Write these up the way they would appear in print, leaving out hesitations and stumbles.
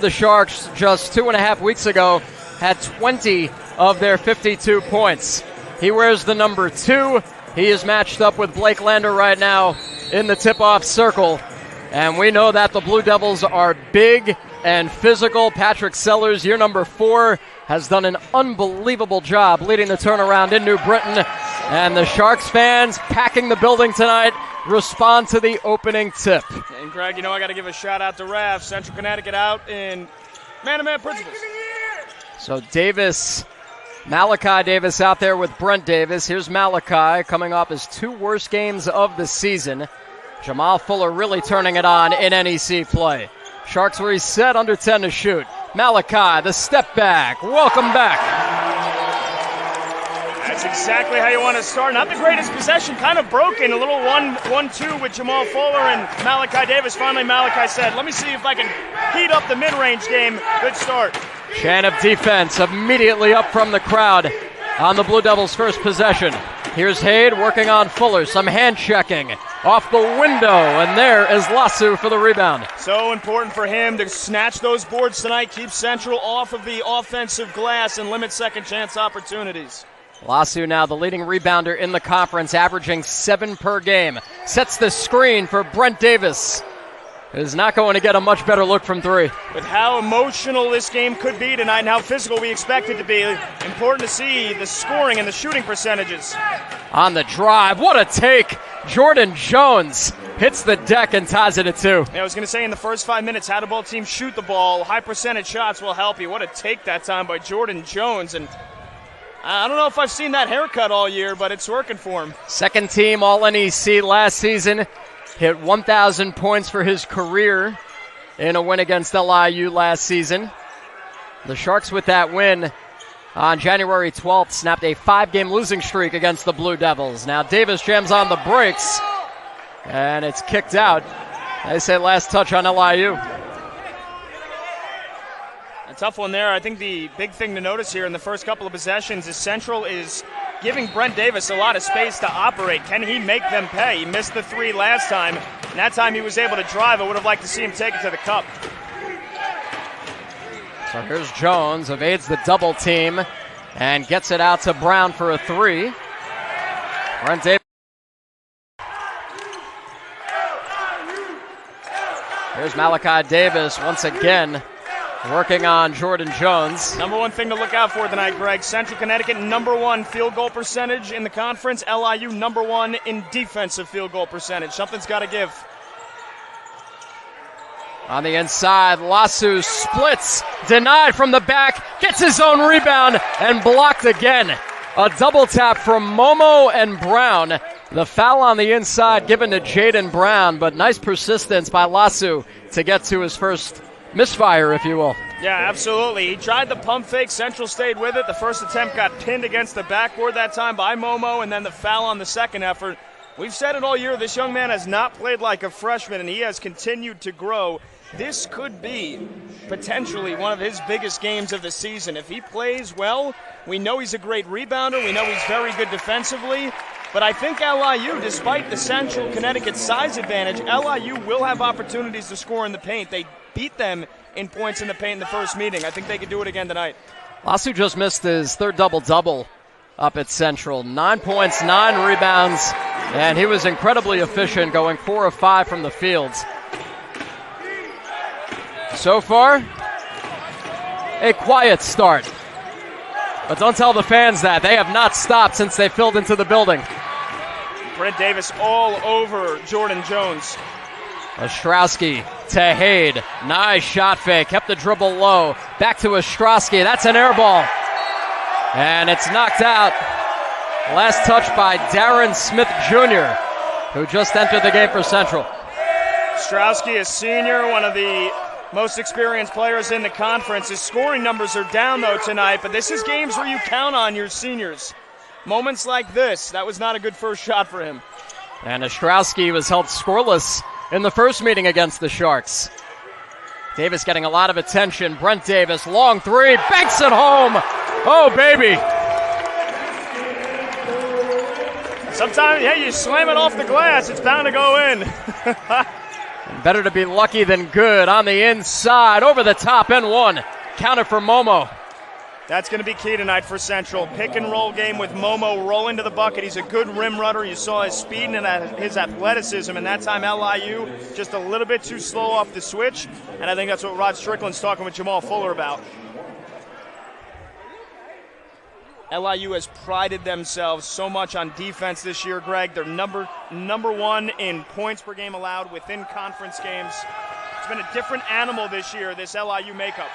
the Sharks just 2.5 weeks ago had 20 of their 52 points. He wears the number 2. He is matched up with Blake Lander right now in the tip-off circle. And we know that the Blue Devils are big and physical. Patrick Sellers, year number 4, has done an unbelievable job leading the turnaround in New Britain. And the Sharks fans packing the building tonight respond to the opening tip. And Greg, I got to give a shout out to Raf, Central Connecticut out in man-to-man principles. So Davis, Malachi Davis out there with Brent Davis. Here's Malachi coming off his 2 worst games of the season. Jamal Fuller really turning it on in NEC play. Sharks reset under 10 to shoot. Malachi, the step back. Welcome back. That's exactly how you want to start. Not the greatest possession, kind of broken. A little 1-2 with Jamal Fuller and Malachi Davis. Finally, Malachi said, let me see if I can heat up the mid-range game. Good start. Chant of defense immediately up from the crowd on the Blue Devils' first possession. Here's Haid working on Fuller. Some hand checking off the window, and there is Lasu for the rebound. So important for him to snatch those boards tonight, keep Central off of the offensive glass, and limit second chance opportunities. Lasu now the leading rebounder in the conference, averaging 7 per game. Sets the screen for Brent Davis. Is not going to get a much better look from 3. With how emotional this game could be tonight and how physical we expect it to be, important to see the scoring and the shooting percentages. On the drive, what a take. Jordan Jones hits the deck and ties it at 2. Yeah, I was going to say in the first 5 minutes, how do both teams shoot the ball? High percentage shots will help you. What a take that time by Jordan Jones. And I don't know if I've seen that haircut all year, but it's working for him. Second team All-NEC last season. Hit 1,000 points for his career in a win against LIU last season. The Sharks with that win on January 12th snapped a 5-game losing streak against the Blue Devils. Now Davis jams on the brakes, and it's kicked out. They say last touch on LIU. A tough one there. I think the big thing to notice here in the first couple of possessions is Central is giving Brent Davis a lot of space to operate. Can he make them pay? He missed the 3 last time, and that time he was able to drive. I would have liked to see him take it to the cup. So here's Jones, evades the double team and gets it out to Brown for a 3. Brent Davis. Here's Malachi Davis once again working on Jordan Jones. Number 1 thing to look out for tonight, Greg. Central Connecticut, number 1 field goal percentage in the conference. LIU, number 1 in defensive field goal percentage. Something's got to give. On the inside, Lasu splits, denied from the back, gets his own rebound, and blocked again. A double tap from Momo and Brown. The foul on the inside given to Jaden Brown, but nice persistence by Lasu to get to his first misfire, if you will. Yeah, absolutely. He tried the pump fake. Central stayed with it. The first attempt got pinned against the backboard that time by Momo, and then the foul on the second effort. We've said it all year. This young man has not played like a freshman, and he has continued to grow. This could be potentially one of his biggest games of the season. If he plays well, we know he's a great rebounder. We know he's very good defensively. But I think LIU, despite the Central Connecticut size advantage, LIU will have opportunities to score in the paint. They beat them in points in the paint in the first meeting. I think they could do it again tonight. Lasu just missed his 3rd double-double up at Central. 9 points, 9 rebounds, and he was incredibly efficient, going 4 of 5 from the fields. So far, a quiet start. But don't tell the fans that. They have not stopped since they filled into the building. Brent Davis all over Jordan Jones. Ostrowski to Haid. Nice shot fake. Kept the dribble low. Back to Ostrowski. That's an air ball. And it's knocked out. Last touch by Darren Smith Jr., who just entered the game for Central. Ostrowski, a senior, one of the most experienced players in the conference. His scoring numbers are down, though, tonight, but this is games where you count on your seniors. Moments like this, that was not a good first shot for him. And Ostrowski was held scoreless in the first meeting against the Sharks. Davis getting a lot of attention. Brent Davis, long 3, banks it home. Oh, baby. Sometimes, yeah, you slam it off the glass, it's bound to go in. And better to be lucky than good on the inside, over the top, and one. Counted for Momo. That's going to be key tonight for Central. Pick and roll game with Momo rolling to the bucket. He's a good rim runner. You saw his speed and his athleticism, and that time LIU just a little bit too slow off the switch, and I think that's what Rod Strickland's talking with Jamal Fuller about. LIU has prided themselves so much on defense this year, Greg. They're number one in points per game allowed within conference games. It's been a different animal this year, this LIU makeup.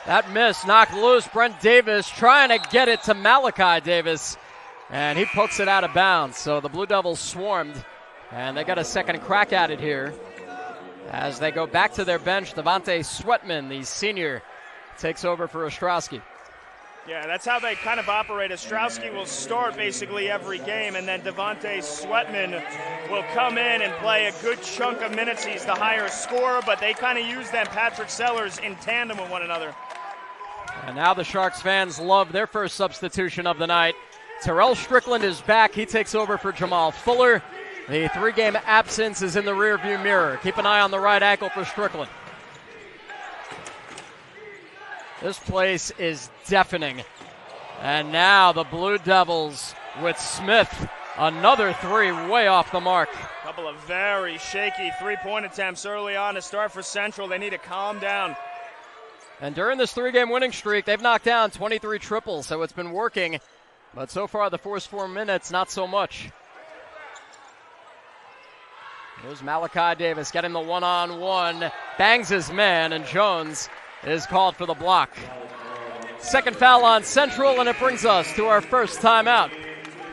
That miss knocked loose. Brent Davis trying to get it to Malachi Davis, and he pokes it out of bounds. So the Blue Devils swarmed, and they got a second crack at it here. As they go back to their bench, Devontae Sweatman, the senior, takes over for Ostrowski. Yeah, that's how they kind of operate. Ostrowski will start basically every game, and then Devontae Sweatman will come in and play a good chunk of minutes. He's the higher scorer, but they kind of use them, Patrick Sellers, in tandem with one another. And now the Sharks fans love their first substitution of the night. Terell Strickland is back. He takes over for Jamal Fuller. The 3-game absence is in the rearview mirror. Keep an eye on the right ankle for Strickland. This place is deafening. And now the Blue Devils with Smith. Another three way off the mark. A couple of very shaky three-point attempts early on to start for Central. They need to calm down. And during this 3-game winning streak, they've knocked down 23 triples, so it's been working. But so far, the first 4 minutes, not so much. Here's Malachi Davis getting the one-on-one. Bangs his man, and Jones is called for the block. Second foul on Central, and it brings us to our first timeout.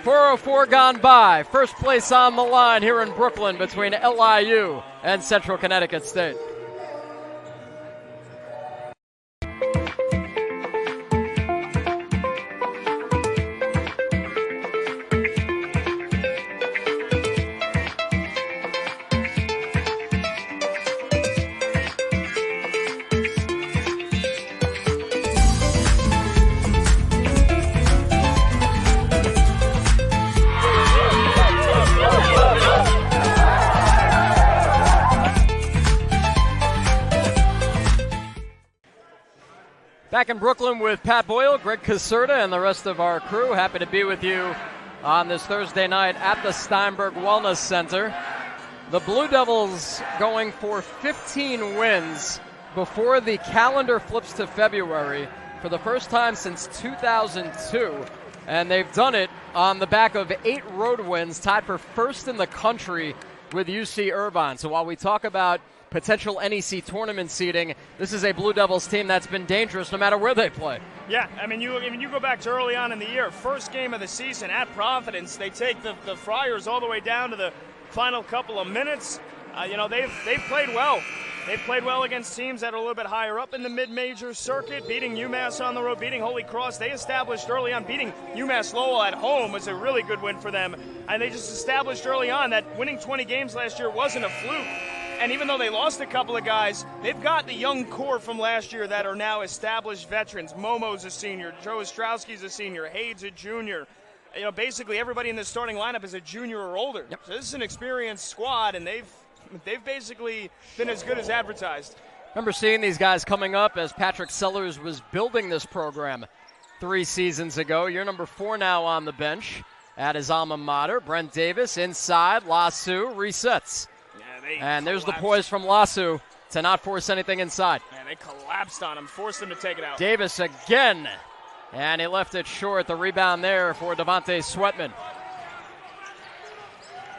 4:04 gone by. First place on the line here in Brooklyn between LIU and Central Connecticut State. Back in Brooklyn with Pat Boyle, Greg Caserta, and the rest of our crew. Happy to be with you on this Thursday night at the Steinberg Wellness Center. The Blue Devils going for 15 wins before the calendar flips to February for the first time since 2002. And they've done it on the back of 8 road wins, tied for first in the country with UC Irvine. So while we talk about potential NEC tournament seeding, this is a Blue Devils team that's been dangerous no matter where they play. Yeah, I mean, you go back to early on in the year, first game of the season at Providence, they take the Friars all the way down to the final couple of minutes. They've played well. They've played well against teams that are a little bit higher up in the mid-major circuit, beating UMass on the road, beating Holy Cross. They established early on, beating UMass Lowell at home was a really good win for them. And they just established early on that winning 20 games last year wasn't a fluke. And even though they lost a couple of guys, they've got the young core from last year that are now established veterans. Momo's a senior, Joe Ostrowski's a senior, Hayes a junior. Basically everybody in the starting lineup is a junior or older. Yep. So this is an experienced squad, and they've basically been as good as advertised. Remember seeing these guys coming up as Patrick Sellers was building this program 3 seasons ago. You're number 4 now on the bench at his alma mater. Brent Davis inside, Lasso resets. And there's the poise from Lasso to not force anything inside. Man, they collapsed on him, forced him to take it out. Davis again, and he left it short. The rebound there for Devontae Sweatman.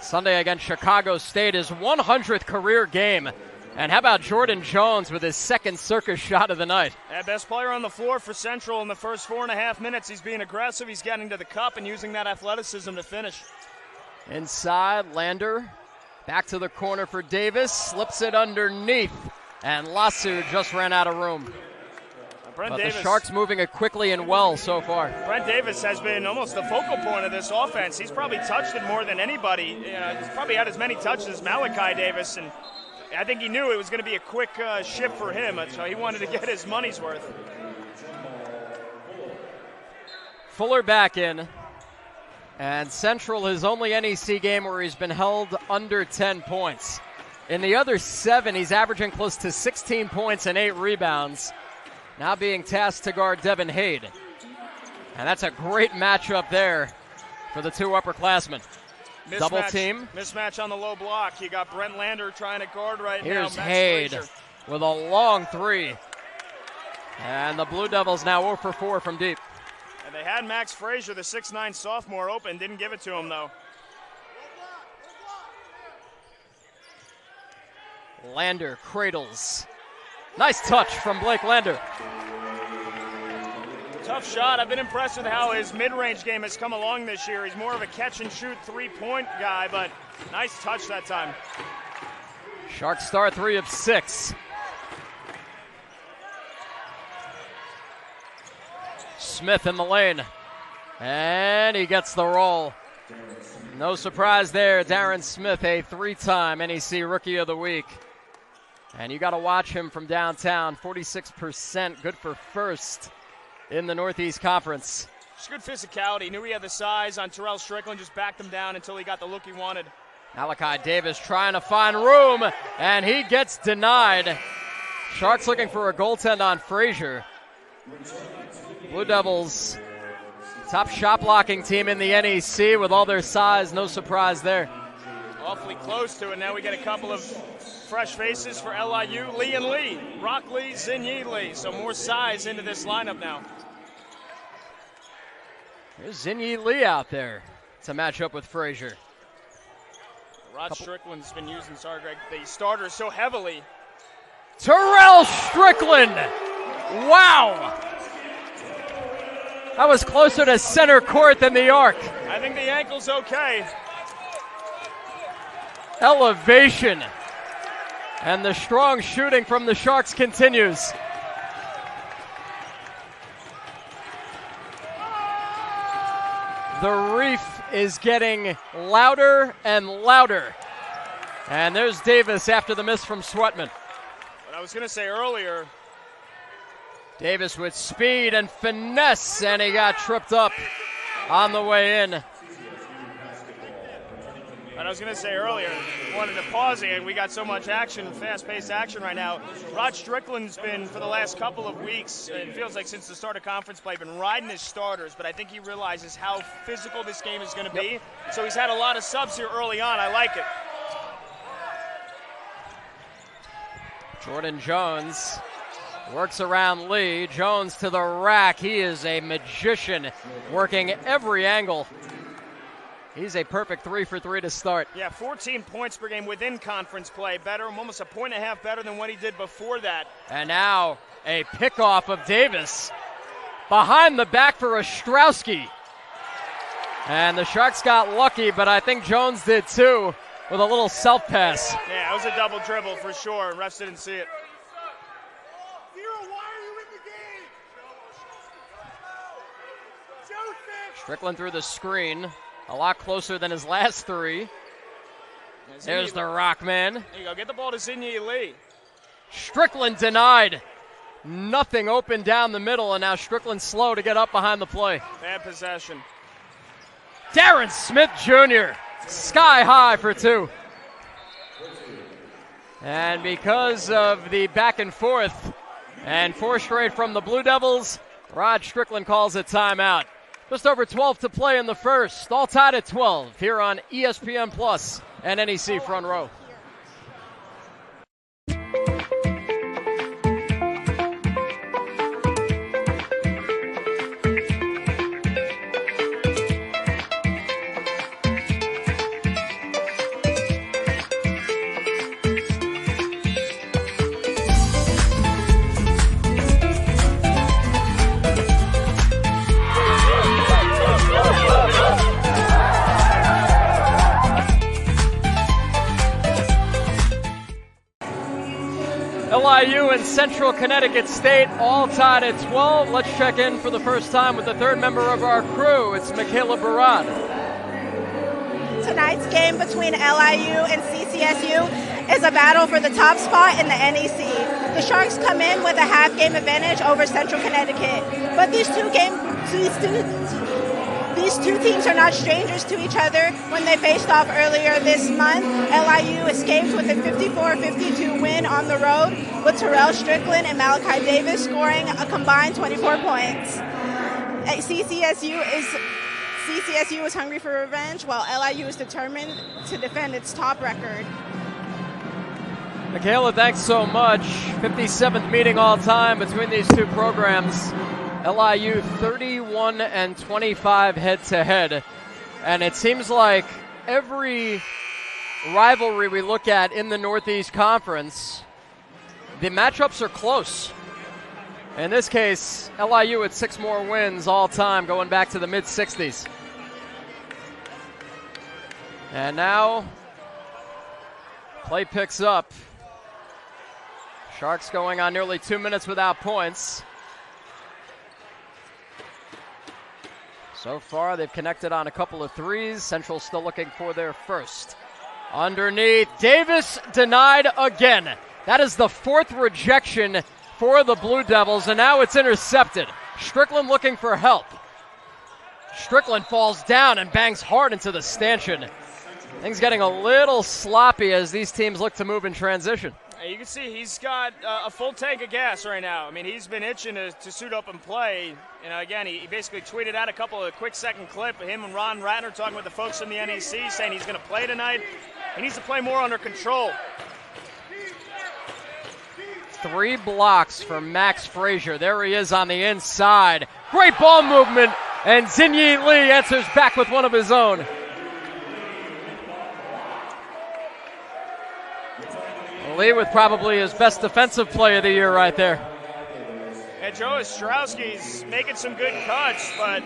Sunday against Chicago State, his 100th career game. And how about Jordan Jones with his second circus shot of the night? Yeah, best player on the floor for Central in the first 4.5 minutes. He's being aggressive. He's getting to the cup and using that athleticism to finish. Inside, Lander. Back to the corner for Davis, slips it underneath, and Lasso just ran out of room. But the Sharks moving it quickly and well so far. Brent Davis has been almost the focal point of this offense. He's probably touched it more than anybody. He's probably had as many touches as Malachi Davis, and I think he knew it was going to be a quick shift for him, so he wanted to get his money's worth. Fuller back in. And Central, his only NEC game where he's been held under 10 points. In the other 7, he's averaging close to 16 points and 8 rebounds. Now being tasked to guard Devin Hade. And that's a great matchup there for the two upperclassmen. Double team. Mismatch on the low block. You got Brent Lander trying to guard right now. Here's Hade with a long 3. And the Blue Devils now 0 for 4 from deep. And they had Max Frazier, the 6'9 sophomore, open. Didn't give it to him, though. Lander cradles. Nice touch from Blake Lander. Tough shot. I've been impressed with how his mid-range game has come along this year. He's more of a catch-and-shoot three-point guy, but nice touch that time. Sharks star 3 of 6. Smith in the lane. And he gets the roll. No surprise there. Darren Smith, a 3-time NEC Rookie of the Week. And you got to watch him from downtown. 46%, good for first in the Northeast Conference. Just good physicality. Knew he had the size on Terell Strickland. Just backed him down until he got the look he wanted. Malachi Davis trying to find room, and he gets denied. Sharks looking for a goaltend on Frazier. Blue Devils, top shot blocking team in the NEC with all their size. No surprise there. Awfully close to it. Now we get a couple of fresh faces for LIU. Lee and Lee. Rock Lee, Zinyi Lee. So more size into this lineup now. There's Zinyi Lee out there to match up with Frazier. Rod Strickland's been using, the starters so heavily. Terell Strickland! Wow! That was closer to center court than the arc. I think the ankle's okay. Elevation. And the strong shooting from the Sharks continues. The reef is getting louder and louder. And there's Davis after the miss from Sweatman. What I was going to say earlier. Davis with speed and finesse, and he got tripped up on the way in. What I was going to say earlier, wanted to pause it. We got so much action, fast-paced action right now. Rod Strickland's been, for the last couple of weeks, it feels like since the start of conference play, been riding his starters, but I think he realizes how physical this game is going to be. So he's had a lot of subs here early on. I like it. Jordan Jones works around Lee. Jones to the rack. He is a magician, working every angle. He's a perfect 3 for 3 to start. Yeah, 14 points per game within conference play. Better, almost a point and a half better than what he did before that. And now a pickoff of Davis. Behind the back for Ostrowski. And the Sharks got lucky, but I think Jones did too, with a little self-pass. Yeah, it was a double dribble for sure. Refs didn't see it. Strickland through the screen. A lot closer than his last 3. There's the Rockman. There you go. Get the ball to Zinyi Lee. Strickland denied. Nothing open down the middle, and now Strickland slow to get up behind the play. Bad possession. Darren Smith Jr. sky high for 2. And because of the back and forth and 4 straight from the Blue Devils, Rod Strickland calls a timeout. Just over 12 to play in the first. All tied at 12 here on ESPN Plus and NEC Front Row. LIU and Central Connecticut State all tied at 12. Let's check in for the first time with the third member of our crew. It's Michaela Barad. Tonight's game between LIU and CCSU is a battle for the top spot in the NEC. The Sharks come in with a half-game advantage over Central Connecticut, but these These two teams are not strangers to each other. When they faced off earlier this month, LIU escaped with a 54-52 win on the road, with Terell Strickland and Malachi Davis scoring a combined 24 points. CCSU is hungry for revenge, while LIU is determined to defend its top record. Michaela, thanks so much. 57th meeting all time between these two programs. LIU 31-25 head-to-head. And it seems like every rivalry we look at in the Northeast Conference, the matchups are close. In this case, LIU at 6 more wins all time, going back to the mid-60s. And now, play picks up. Sharks going on nearly 2 minutes without points. So far, they've connected on a couple of threes. Central still looking for their first. Underneath, Davis denied again. That is the 4th rejection for the Blue Devils, and now it's intercepted. Strickland looking for help. Strickland falls down and bangs hard into the stanchion. Things getting a little sloppy as these teams look to move in transition. You can see he's got a full tank of gas right now. I mean, he's been itching to suit up and play. You know, again, he basically tweeted out a couple of quick second clip of him and Ron Ratner talking with the folks from the NEC, saying he's going to play tonight. He needs to play more under control. 3 blocks for Max Frazier. There he is on the inside. Great ball movement, and Zinyi Lee answers back with one of his own. Lee with probably his best defensive play of the year right there. And Joe Ostrowski's making some good cuts, but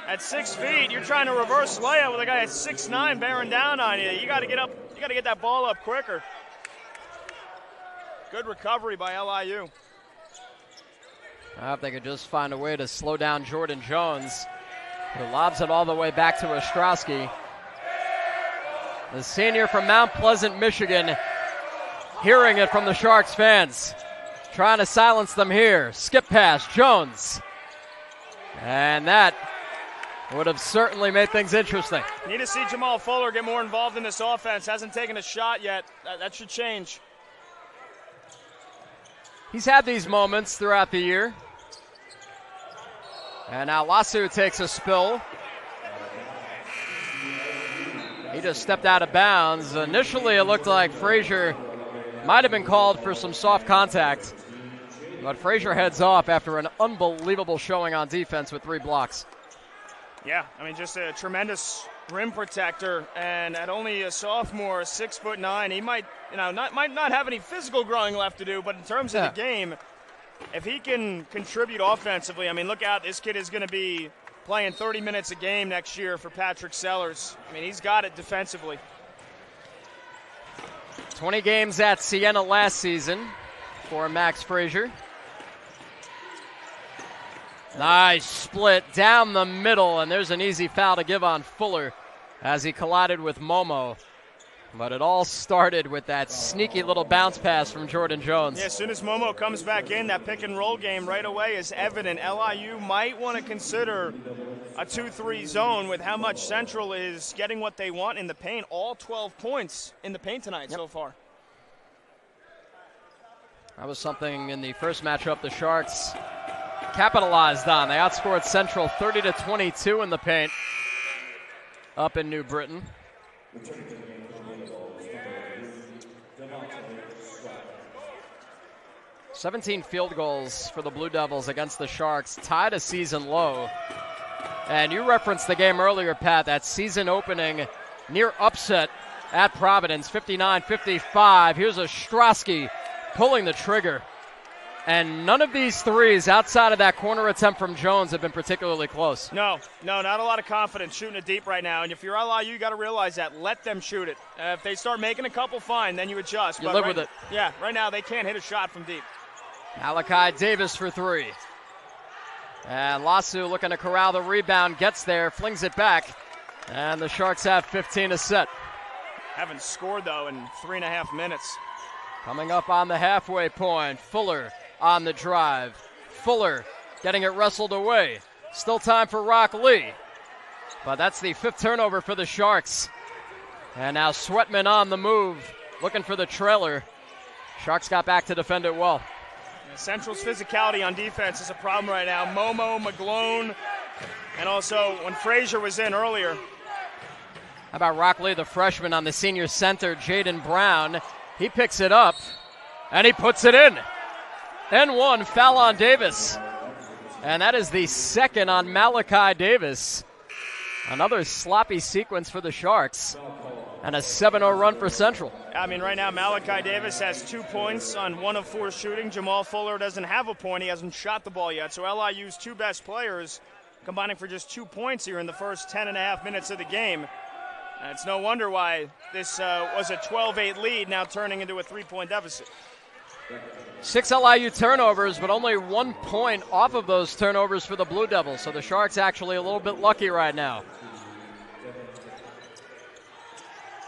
at 6 feet, you're trying to reverse layup with a guy at 6'9" bearing down on you. You got to get up. You got to get that ball up quicker. Good recovery by LIU. I hope they could just find a way to slow down Jordan Jones, who lobs it all the way back to Ostrowski. The senior from Mount Pleasant, Michigan, hearing it from the Sharks fans, trying to silence them here. Skip pass, Jones. And that would have certainly made things interesting. Need to see Jamal Fuller get more involved in this offense. Hasn't taken a shot yet. That should change. He's had these moments throughout the year. And now Lasu takes a spill. He just stepped out of bounds. Initially, it looked like Frazier might have been called for some soft contact, but Frazier heads off after an unbelievable showing on defense with 3 blocks. Yeah, I mean, just a tremendous rim protector, and at only a sophomore, 6'9", he might not have any physical growing left to do, but in terms of the game, if he can contribute offensively, I mean, look out, this kid is going to be playing 30 minutes a game next year for Patrick Sellers. I mean, he's got it defensively. 20 games at Siena last season for Max Frazier. Nice split down the middle, and there's an easy foul to give on Fuller as he collided with Momo. But it all started with that sneaky little bounce pass from Jordan Jones. Yeah, as soon as Momo comes back in, that pick and roll game right away is evident. LIU might want to consider a 2-3 zone with how much Central is getting what they want in the paint. All 12 points in the paint tonight so far. That was something in the first matchup the Sharks capitalized on. They outscored Central 30-22 in the paint up in New Britain. 17 field goals for the Blue Devils against the Sharks, tied a season low. And you referenced the game earlier, Pat, that season opening near upset at Providence, 59-55. Here's Ostrowski pulling the trigger. And none of these threes outside of that corner attempt from Jones have been particularly close. No, not a lot of confidence shooting it deep right now. And if you're LIU, you got to realize that. Let them shoot it. If they start making a couple, fine, then you adjust. You live with it. Yeah, right now they can't hit a shot from deep. Malachi Davis for 3. And Lasu looking to corral the rebound, gets there, flings it back. And the Sharks have 15 to set. Haven't scored, though, in 3.5 minutes. Coming up on the halfway point, Fuller on the drive. Fuller getting it wrestled away. Still time for Rock Lee. But that's the 5th turnover for the Sharks. And now Sweatman on the move, looking for the trailer. Sharks got back to defend it well. Central's physicality on defense is a problem right now. Momo, McGlone, and also when Frazier was in earlier. How about Rockley, the freshman, on the senior center, Jaden Brown. He picks it up, and he puts it in. N1, foul on Davis. And that is the 2nd on Malachi Davis. Another sloppy sequence for the Sharks. And a 7-0 run for Central. I mean, right now, Malachi Davis has 2 points on 1 of 4 shooting. Jamal Fuller doesn't have a point. He hasn't shot the ball yet. So LIU's 2 best players combining for just 2 points here in the first 10.5 minutes of the game. And it's no wonder why this was a 12-8 lead, now turning into a 3-point deficit. 6 LIU turnovers, but only 1 point off of those turnovers for the Blue Devils. So the Sharks actually a little bit lucky right now.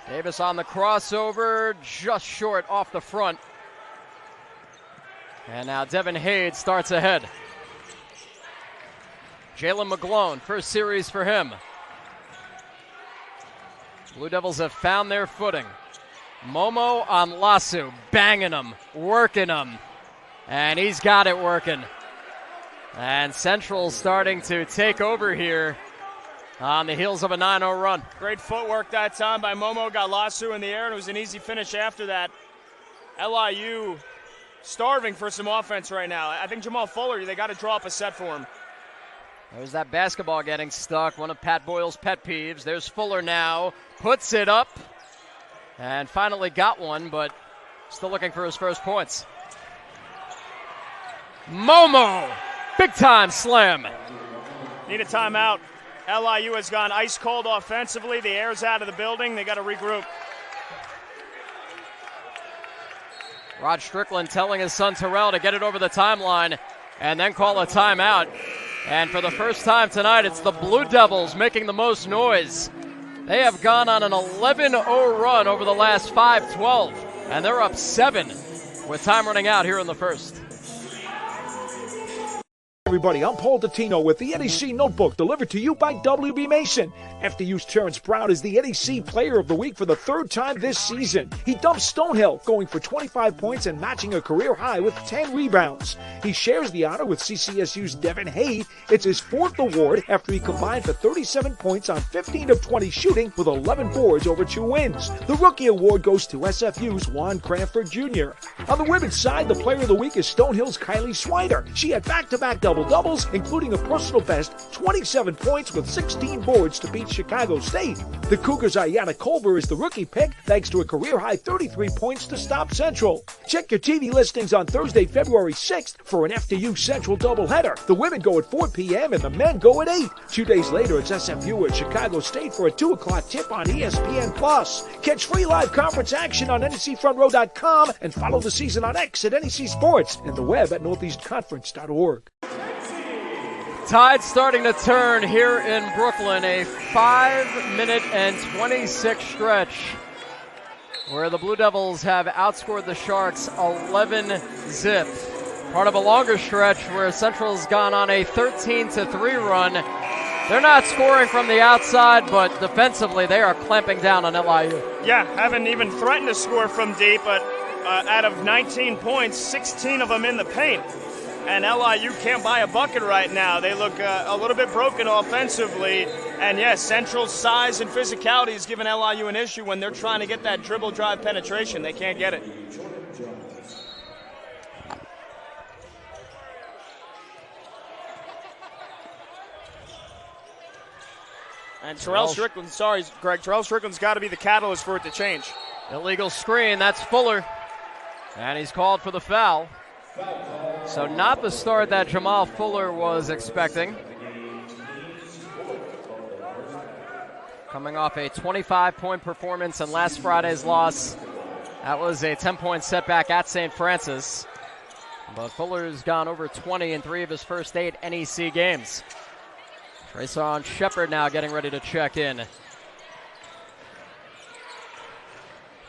Davis on the crossover, just short off the front. And now Devin Hade starts ahead. Jalen McGlone, first series for him. Blue Devils have found their footing. Momo on Lasu, banging him, working him. And he's got it working. And Central's starting to take over here on the heels of a 9-0 run. Great footwork that time by Momo. Got Lasu in the air, and it was an easy finish after that. LIU starving for some offense right now. I think Jamal Fuller, they got to draw up a set for him. There's that basketball getting stuck, one of Pat Boyle's pet peeves. There's Fuller now, puts it up, and finally got one, but still looking for his first points. Momo, big-time slam. Need a timeout. LIU has gone ice cold offensively. The air's out of the building. They got to regroup. Rod Strickland telling his son Terell to get it over the timeline and then call a timeout. And for the first time tonight, it's the Blue Devils making the most noise. They have gone on an 11-0 run over the last 5-12, and they're up 7 with time running out here in the first. Everybody, I'm Paul Dottino with the NEC Notebook, delivered to you by WB Mason. FDU's Terrence Brown is the NEC Player of the Week for the 3rd time this season. He dumps Stonehill, going for 25 points and matching a career high with 10 rebounds. He shares the honor with CCSU's Devin Hade. It's his 4th award after he combined for 37 points on 15 of 20 shooting with 11 boards over 2 wins. The Rookie Award goes to SFU's Juan Cranford Jr. On the women's side, the Player of the Week is Stonehill's Kylie Swider. She had back-to-back double-doubles, including a personal best 27 points with 16 boards to beat Chicago State. The Cougars' Ayanna Culver is the rookie pick, thanks to a career-high 33 points to stop Central. Check your TV listings on Thursday, February 6th for an FDU Central doubleheader. The women go at 4 p.m. and the men go at 8. 2 days later, it's SFU at Chicago State for a 2 o'clock tip on ESPN+. Catch free live conference action on NECFrontRow.com and follow the season on X at NEC Sports and the web at NortheastConference.org. Tide starting to turn here in Brooklyn, a 5-minute and 26 stretch where the Blue Devils have outscored the Sharks 11-0. Part of a longer stretch where Central's gone on a 13-3 run. They're not scoring from the outside, but defensively they are clamping down on LIU. Yeah, haven't even threatened to score from deep, but out of 19 points, 16 of them in the paint. And LIU can't buy a bucket right now. They look a little bit broken offensively. And yes, Central's size and physicality has given LIU an issue when they're trying to get that dribble drive penetration. They can't get it. And Terell Strickland, sorry, Greg, Terell Strickland's got to be the catalyst for it to change. Illegal screen, that's Fuller. And he's called for the foul. So not the start that Jamal Fuller was expecting. Coming off a 25-point performance in last Friday's loss. That was a 10-point setback at St. Francis. But Fuller's gone over 20 in 3 of his first 8 NEC games. Trayson Shepard now getting ready to check in.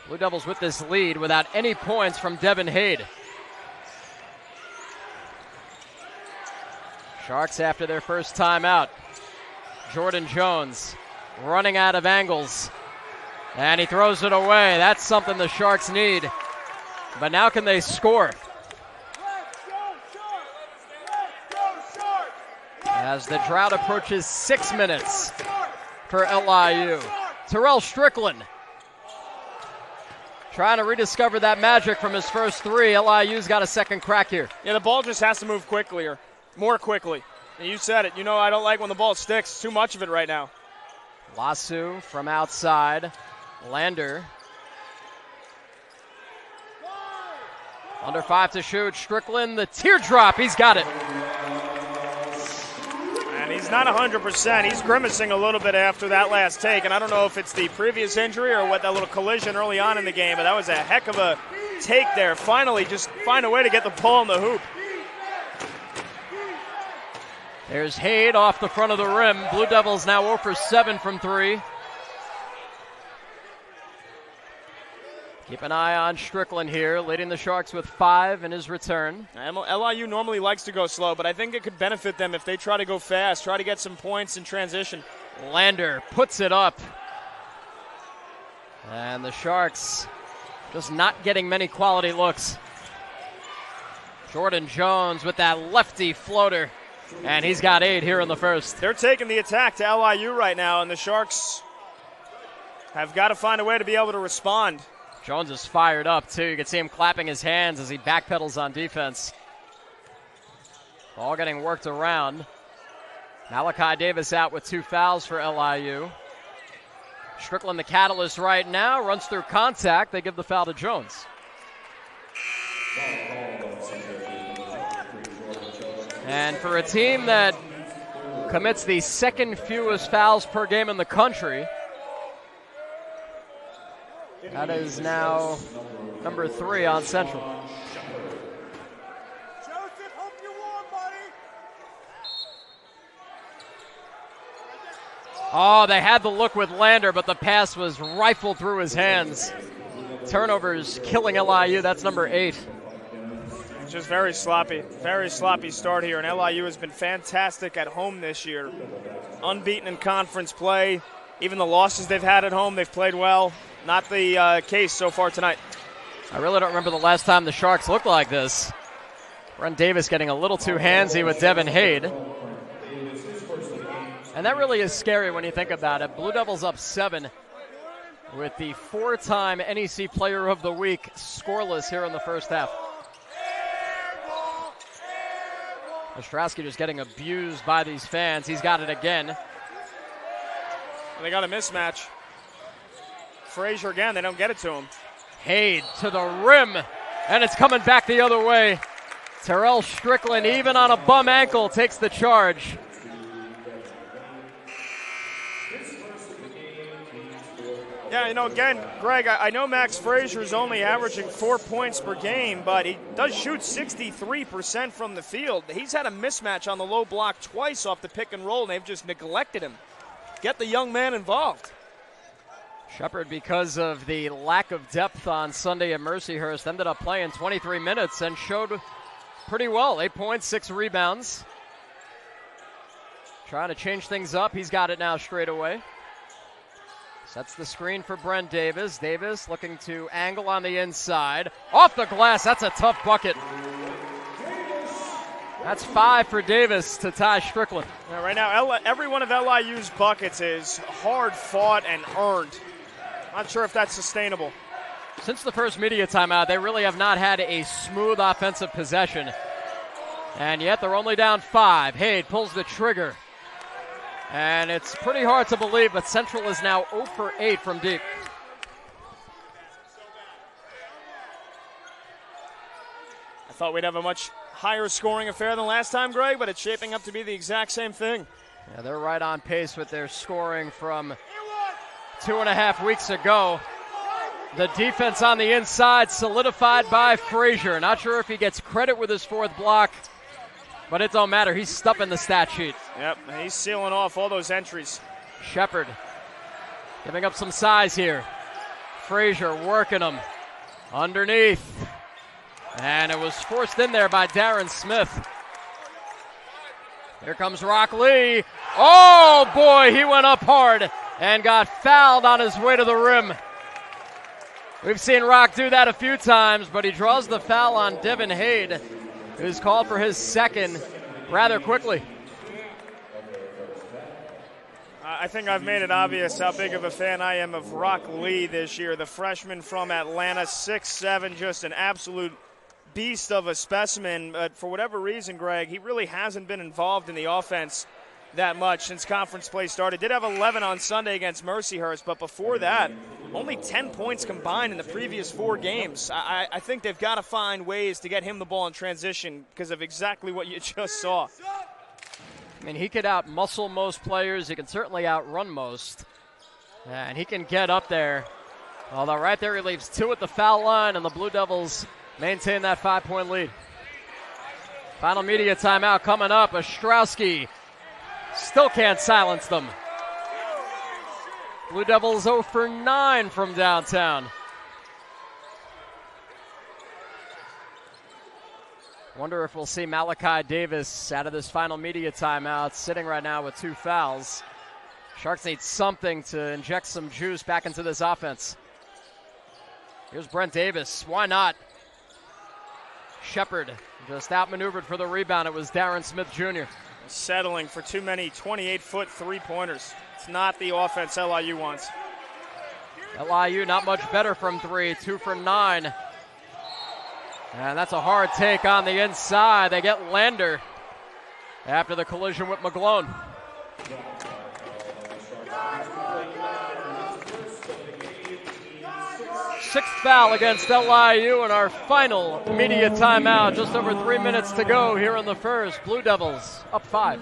Blue Devils with this lead without any points from Devin Hade. Sharks after their first timeout. Jordan Jones running out of angles. And he throws it away. That's something the Sharks need. But now can they score? As the drought approaches 6 minutes for LIU. Terell Strickland trying to rediscover that magic from his first three. LIU's got a second crack here. Yeah, the ball just has to move more quickly. And you said it. You know I don't like when the ball sticks. Too much of it right now. Lasso from outside. Lander. Under 5 to shoot. Strickland, the teardrop. He's got it. And he's not 100%. He's grimacing a little bit after that last take. And I don't know if it's the previous injury or what, that little collision early on in the game. But that was a heck of a take there. Finally, just find a way to get the ball in the hoop. There's Haid off the front of the rim. Blue Devils now 0 for 7 from 3. Keep an eye on Strickland here, leading the Sharks with 5 in his return. LIU normally likes to go slow, but I think it could benefit them if they try to go fast, try to get some points in transition. Lander puts it up. And the Sharks just not getting many quality looks. Jordan Jones with that lefty floater. And he's got 8 here in the first. They're taking the attack to LIU right now, and the Sharks have got to find a way to be able to respond. Jones is fired up, too. You can see him clapping his hands as he backpedals on defense. Ball getting worked around. Malachi Davis out with 2 fouls for LIU. Strickland, the catalyst right now, runs through contact. They give the foul to Jones. And for a team that commits the second fewest fouls per game in the country, that is now number 3 on Central. Oh, they had the look with Lander, but the pass was rifled through his hands. Turnovers killing LIU. That's number 8. Just very sloppy start here. And LIU has been fantastic at home this year. Unbeaten in conference play. Even the losses they've had at home, they've played well. Not the case so far tonight. I really don't remember the last time the Sharks looked like this. Brent Davis getting a little too handsy with Devin Haid. And that really is scary when you think about it. Blue Devils up 7 with the 4-time NEC Player of the Week scoreless here in the first half. Ostrowski just getting abused by these fans. He's got it again. And they got a mismatch. Frazier again, they don't get it to him. Haid to the rim, and it's coming back the other way. Terell Strickland, even on a bum ankle, takes the charge. Yeah, you know, again, Greg, I know Max Frazier is only averaging 4 points per game, but he does shoot 63% from the field. He's had a mismatch on the low block twice off the pick and roll, and they've just neglected him. Get the young man involved. Shepard, because of the lack of depth on Sunday at Mercyhurst, ended up playing 23 minutes and showed pretty well. 8 points, 6 rebounds. Trying to change things up. He's got it now straight away. Sets the screen for Brent Davis. Davis looking to angle on the inside. Off the glass. That's a tough bucket. That's 5 for Davis to tie Strickland. Yeah, right now, every one of LIU's buckets is hard fought and earned. Not sure if that's sustainable. Since the first media timeout, they really have not had a smooth offensive possession. And yet they're only down 5. Haid pulls the trigger. And it's pretty hard to believe, but Central is now 0 for 8 from deep. I thought we'd have a much higher scoring affair than last time, Greg, but it's shaping up to be the exact same thing. Yeah, they're right on pace with their scoring from 2.5 weeks ago. The defense on the inside solidified by Frazier. Not sure if he gets credit with his 4th block, but it don't matter. He's stuffing the stat sheet. Yep, he's sealing off all those entries. Shepard giving up some size here. Frazier working him underneath. And it was forced in there by Darren Smith. Here comes Rock Lee. Oh, boy, he went up hard and got fouled on his way to the rim. We've seen Rock do that a few times, but he draws the foul on Devin Hade, who's called for his second rather quickly. I think I've made it obvious how big of a fan I am of Rock Lee this year, the freshman from Atlanta, 6'7", just an absolute beast of a specimen. But for whatever reason, Greg, he really hasn't been involved in the offense that much since conference play started. Did have 11 on Sunday against Mercyhurst, but before that, only 10 points combined in the previous 4 games. I think they've got to find ways to get him the ball in transition because of exactly what you just saw. I mean, he could out-muscle most players. He can certainly outrun most. And he can get up there. Although right there he leaves 2 at the foul line, and the Blue Devils maintain that 5-point lead. Final media timeout coming up. Ostrowski still can't silence them. Blue Devils 0 for 9 from downtown. Wonder if we'll see Malachi Davis out of this final media timeout, sitting right now with 2 fouls. Sharks need something to inject some juice back into this offense. Here's Brent Davis. Why not? Shepard just outmaneuvered for the rebound. It was Darren Smith Jr. Settling for too many 28-foot three-pointers. It's not the offense LIU wants. LIU not much better from 3, 2 for 9. And that's a hard take on the inside. They get Lander after the collision with McGlone. 6th foul against LIU in our final media timeout. Just over 3 minutes to go here in the first. Blue Devils up 5.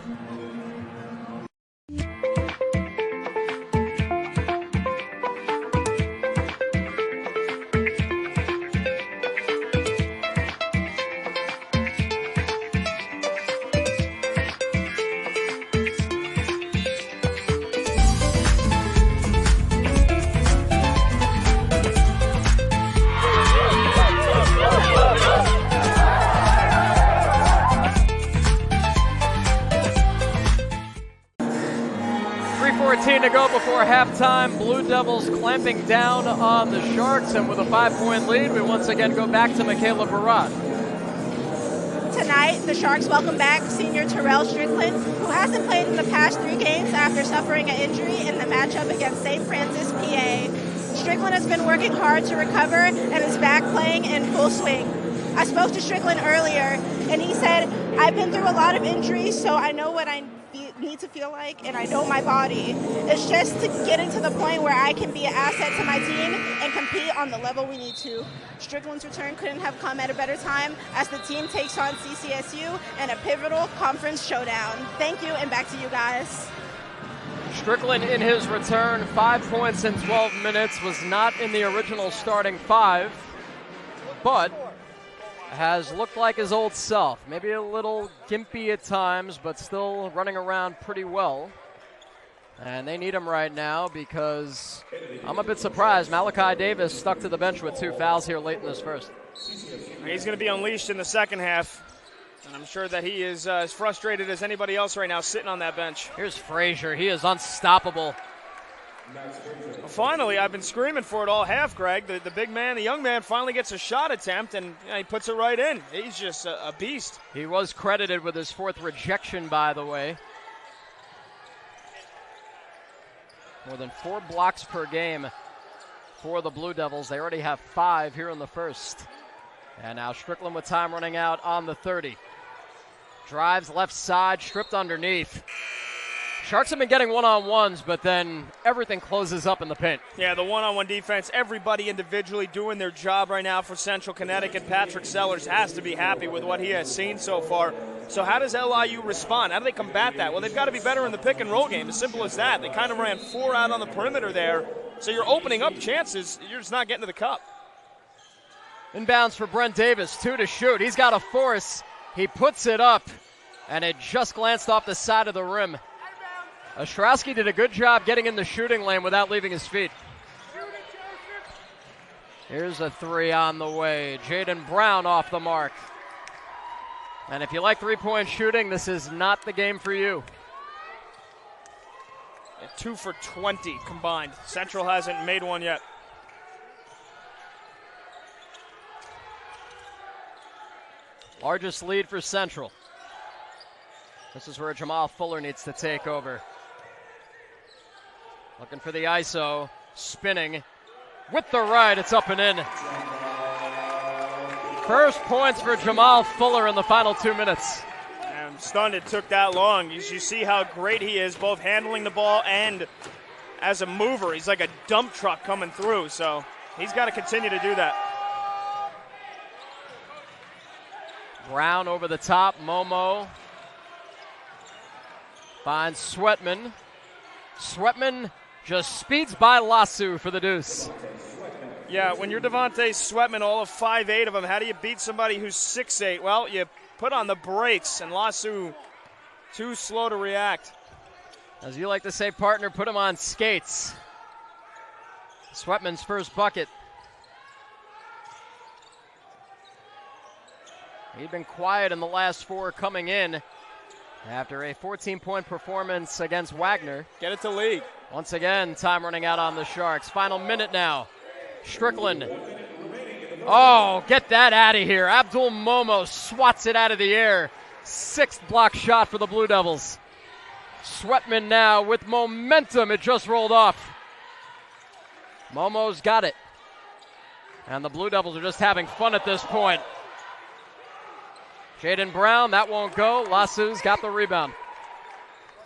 3:14 to go before halftime. Blue Devils clamping down on the Sharks, and with a 5-point lead, we once again go back to Michaela Barat. Tonight, the Sharks welcome back senior Terell Strickland, who hasn't played in the past 3 games after suffering an injury in the matchup against St. Francis, PA. Strickland has been working hard to recover and is back playing in full swing. I spoke to Strickland earlier, and he said, "I've been through a lot of injuries, so I know what I need to feel like, and I know my body. It's just to getting to the point where I can be an asset to my team and compete on the level we need to." Strickland's return couldn't have come at a better time as the team takes on CCSU in a pivotal conference showdown. Thank you, and back to you guys. Strickland in his return, 5 points in 12 minutes, was not in the original starting 5, but has looked like his old self. Maybe a little gimpy at times, but still running around pretty well. And they need him right now because I'm a bit surprised. Malachi Davis stuck to the bench with 2 fouls here late in this first. He's going to be unleashed in the second half. And I'm sure that he is as frustrated as anybody else right now sitting on that bench. Here's Frazier. He is unstoppable. Well, finally, I've been screaming for it all half, Greg. The big man, the young man, finally gets a shot attempt, and he puts it right in. He's just a beast. He was credited with his 4th rejection, by the way. More than 4 blocks per game for the Blue Devils. They already have 5 here in the first. And now Strickland with time running out on the 30. Drives left side, stripped underneath. Sharks have been getting one-on-ones, but then everything closes up in the paint. Yeah, the one-on-one defense, everybody individually doing their job right now for Central Connecticut. Patrick Sellers has to be happy with what he has seen so far. So how does LIU respond? How do they combat that? Well, they've got to be better in the pick-and-roll game, as simple as that. They kind of ran 4 out on the perimeter there, so you're opening up chances. You're just not getting to the cup. Inbounds for Brent Davis, 2 to shoot. He's got a force. He puts it up, and it just glanced off the side of the rim. Ostrowski did a good job getting in the shooting lane without leaving his feet. Here's a 3 on the way. Jaden Brown off the mark. And if you like three-point shooting, this is not the game for you. 2 for 20 combined. Central hasn't made one yet. Largest lead for Central. This is where Jamal Fuller needs to take over. Looking for the ISO, spinning with the right, it's up and in. First points for Jamal Fuller in the final 2 minutes. I'm stunned it took that long. You see how great he is, both handling the ball and as a mover. He's like a dump truck coming through, so he's got to continue to do that. Brown over the top, Momo finds Sweatman. Sweatman just speeds by Lasu for the deuce. Yeah, when you're Devontae Sweatman, all of 5'8" of them, how do you beat somebody who's 6'8"? Well, you put on the brakes, and Lasu too slow to react. As you like to say, partner, put him on skates. Sweatman's first bucket. He'd been quiet in the last 4 coming in after a 14-point performance against Wagner. Get it to league. Once again, time running out on the Sharks. Final minute now. Strickland. Oh, get that out of here. Abdul Momo swats it out of the air. 6th block shot for the Blue Devils. Sweatman now with momentum. It just rolled off. Momo's got it. And the Blue Devils are just having fun at this point. Jaden Brown, that won't go. Lasu's got the rebound.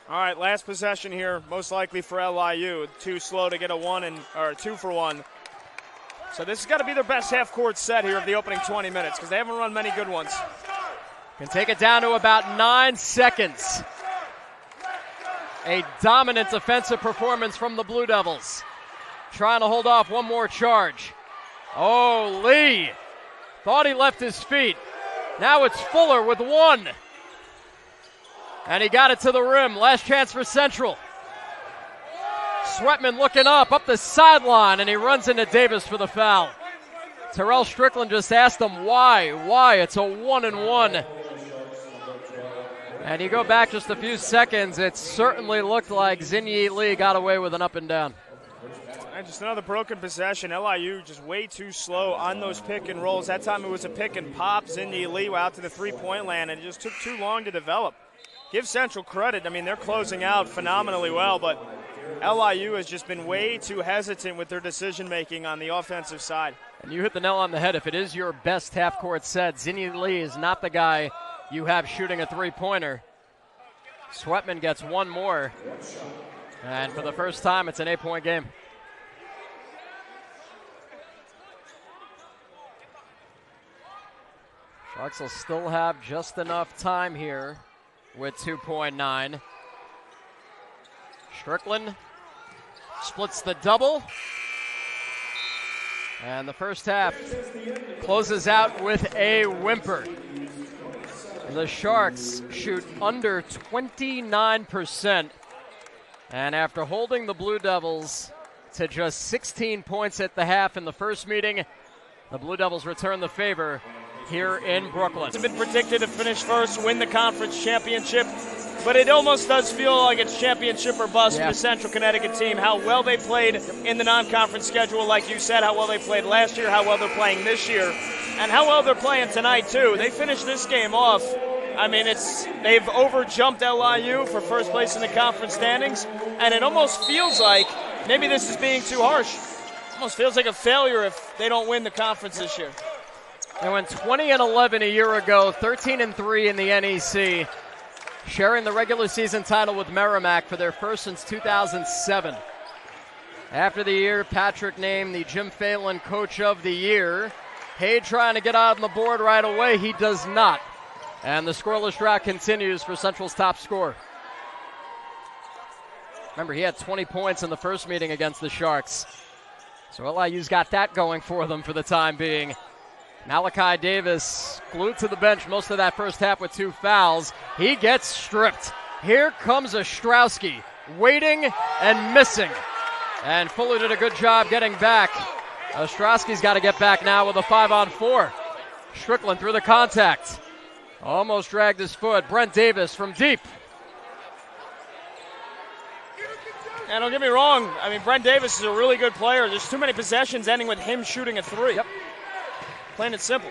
All right, last possession here, most likely for LIU. Too slow to get a 2 for 1. So this has got to be their best half-court set here of the opening 20 minutes because they haven't run many good ones. Can take it down to about 9 seconds. A dominant defensive performance from the Blue Devils. Trying to hold off one more charge. Oh, Lee thought he left his feet. Now it's Fuller with 1. And he got it to the rim. Last chance for Central. Sweatman looking up the sideline, and he runs into Davis for the foul. Terell Strickland just asked him why. It's a 1-and-1. And you go back just a few seconds, it certainly looked like Zinyi Lee got away with an up and down. And just another broken possession. LIU just way too slow on those pick and rolls. That time it was a pick and pop. Zinyi Lee out to the three-point land, and it just took too long to develop. Give Central credit. I mean, they're closing out phenomenally well, but LIU has just been way too hesitant with their decision-making on the offensive side. And you hit the nail on the head. If it is your best half-court set, Zinyi Lee is not the guy you have shooting a three-pointer. Sweatman gets 1 more. And for the first time, it's an 8-point game. Sharks will still have just enough time here with 2.9. Strickland splits the double. And the first half closes out with a whimper. The Sharks shoot under 29%. And after holding the Blue Devils to just 16 points at the half in the first meeting, the Blue Devils return the favor here in Brooklyn. It's been predicted to finish first, win the conference championship, but it almost does feel like it's championship or bust for the Central Connecticut team. How well they played in the non-conference schedule, like you said, how well they played last year, how well they're playing this year, and how well they're playing tonight, too. They finished this game off. I mean, they've overjumped LIU for first place in the conference standings, and it almost feels like maybe this is being too harsh. It almost feels like a failure if they don't win the conference this year. They went 20-11 a year ago, 13-3 in the NEC, sharing the regular season title with Merrimack for their first since 2007. After the year, Patrick named the Jim Phelan Coach of the Year. Hay trying to get out on the board right away. He does not. And the scoreless drought continues for Central's top scorer. Remember, he had 20 points in the first meeting against the Sharks. So LIU's got that going for them for the time being. Malachi Davis glued to the bench most of that first half with 2 fouls. He gets stripped. Here comes Ostrowski, waiting and missing. And Fuller did a good job getting back. Ostrowski's got to get back now with a 5-on-4. Strickland through the contact. Almost dragged his foot. Brent Davis from deep. And don't get me wrong, I mean, Brent Davis is a really good player. There's too many possessions ending with him shooting a three. Yep. Plain and simple.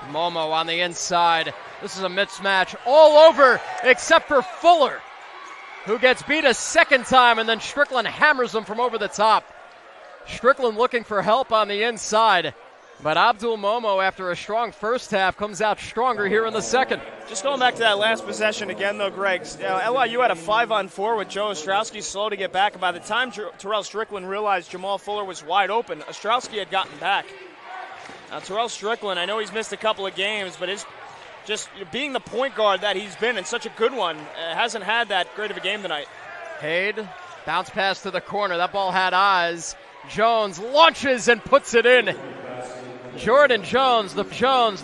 Momo on the inside. This is a mismatch all over except for Fuller, who gets beat a second time, and then Strickland hammers him from over the top. Strickland looking for help on the inside, but Abdul Momo, after a strong first half, comes out stronger here in the second. Just going back to that last possession again, though, Greg, LIU had a 5-on-4 with Joe Ostrowski slow to get back, and by the time Terell Strickland realized Jamal Fuller was wide open, Ostrowski had gotten back. Now, Terell Strickland, I know he's missed a couple of games, but his just being the point guard that he's been, and such a good one, hasn't had that great of a game tonight. Haid, bounce pass to the corner. That ball had eyes. Jones launches and puts it in. Jordan Jones, the Jones.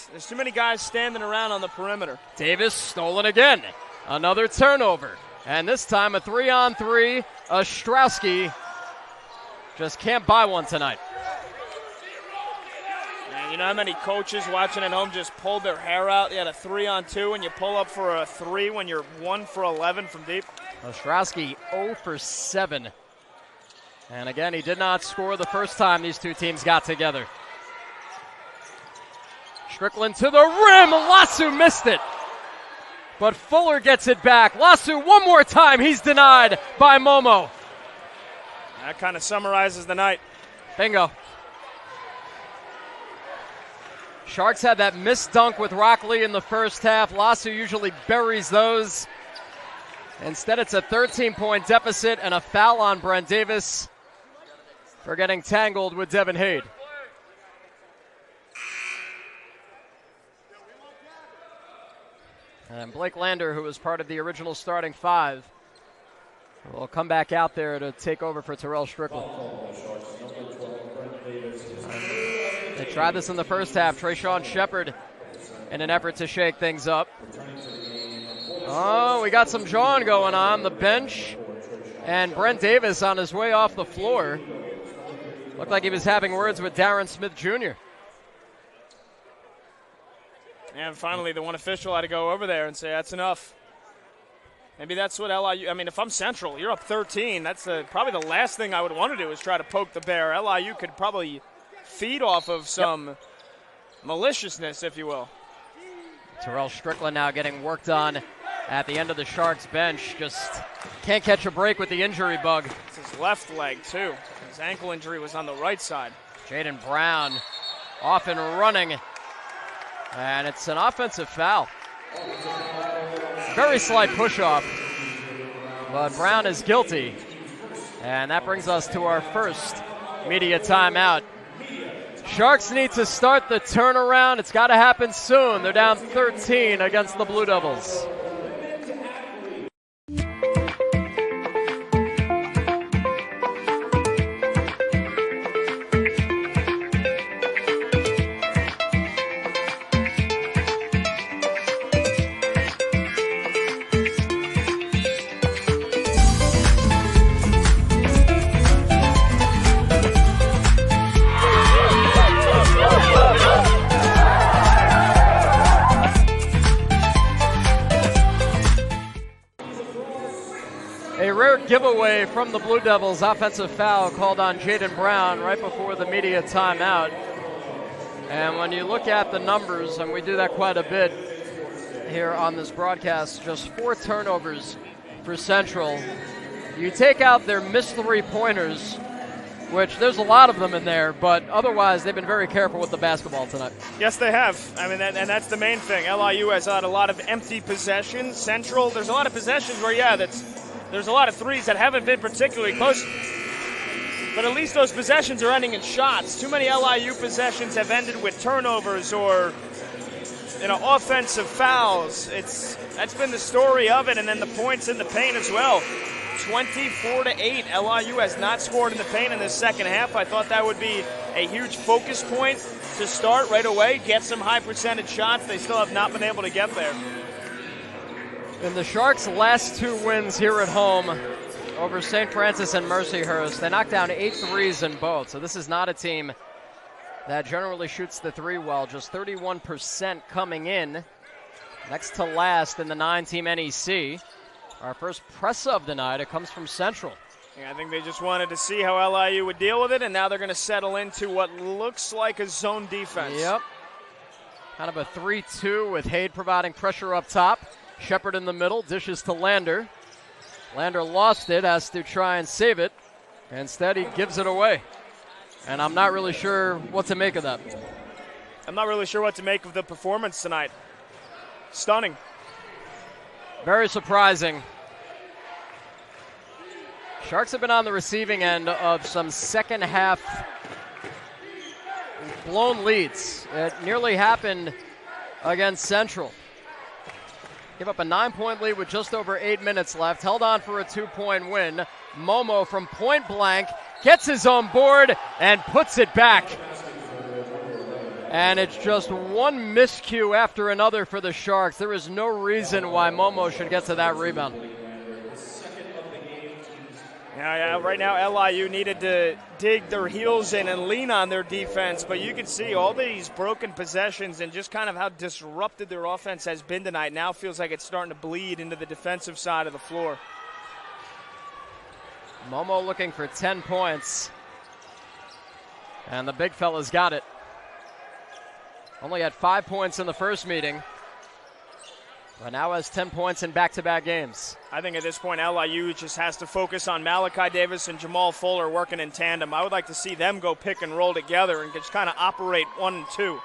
There's too many guys standing around on the perimeter. Davis stolen again. Another turnover. And this time a 3-on-3. Ostrowski just can't buy one tonight. And you know how many coaches watching at home just pulled their hair out? You had a 3-on-2 and you pull up for a 3 when you're 1 for 11 from deep. Ostrowski 0 for 7. And again, he did not score the first time these two teams got together. Strickland to the rim. Lasso missed it. But Fuller gets it back. Lasso one more time. He's denied by Momo. That kind of summarizes the night. Bingo. Sharks had that missed dunk with Rockley in the first half. Lasso usually buries those. Instead, it's a 13-point deficit and a foul on Brent Davis for getting tangled with Devin Haid. And Blake Lander, who was part of the original starting five, will come back out there to take over for Terell Strickland. They tried this in the first half. Trayshawn Shepard in an effort to shake things up. Oh, we got some jawing going on. The bench and Brent Davis on his way off the floor. Looked like he was having words with Darren Smith Jr. And finally, the one official had to go over there and say, that's enough. Maybe that's what LIU, I mean, if I'm Central, you're up 13. That's probably the last thing I would want to do is try to poke the bear. LIU could probably feed off of some maliciousness, if you will. Terell Strickland now getting worked on at the end of the Sharks bench. Just can't catch a break with the injury bug. It's his left leg, too. His ankle injury was on the right side. Jaden Brown off and running. And it's an offensive foul. Very slight push-off. But Brown is guilty. And that brings us to our first media timeout. Sharks need to start the turnaround. It's got to happen soon. They're down 13 against the Blue Devils. A rare giveaway from the Blue Devils. Offensive foul called on Jaden Brown right before the media timeout. And when you look at the numbers, and we do that quite a bit here on this broadcast, just 4 turnovers for Central. You take out their missed 3-pointers, which there's a lot of them in there, but otherwise they've been very careful with the basketball tonight. Yes, they have. I mean, and that's the main thing. LIU has had a lot of empty possessions. Central, there's a lot of possessions where, there's a lot of threes that haven't been particularly close. But at least those possessions are ending in shots. Too many LIU possessions have ended with turnovers or, offensive fouls. That's been the story of it, and then the points in the paint as well. 24-8. LIU has not scored in the paint in the second half. I thought that would be a huge focus point to start right away, get some high percentage shots. They still have not been able to get there. In the Sharks' last 2 wins here at home over St. Francis and Mercyhurst, they knocked down 8 threes in both. So this is not a team that generally shoots the 3 well, just 31% coming in. Next to last in the 9-team NEC. Our first press of the night, it comes from Central. Yeah, I think they just wanted to see how LIU would deal with it, and now they're going to settle into what looks like a zone defense. Yep. Kind of a 3-2 with Haid providing pressure up top. Shepard in the middle, dishes to Lander. Lander lost it, has to try and save it. Instead, he gives it away. And I'm not really sure what to make of that. I'm not really sure what to make of the performance tonight. Stunning. Very surprising. Sharks have been on the receiving end of some second half blown leads. It nearly happened against Central. Gave up a 9-point lead with just over 8 minutes left. Held on for a 2-point win. Momo from point blank gets his own board and puts it back. And it's just one miscue after another for the Sharks. There is no reason why Momo should get to that rebound. Yeah, right now LIU needed to dig their heels in and lean on their defense, but you can see all these broken possessions and just kind of how disrupted their offense has been tonight. Now feels like it's starting to bleed into the defensive side of the floor. Momo looking for 10 points. And the big fella's got it. Only had 5 points in the first meeting, but now has 10 points in back-to-back games. I think at this point, LIU just has to focus on Malachi Davis and Jamal Fuller working in tandem. I would like to see them go pick and roll together and just kind of operate 1 and 2.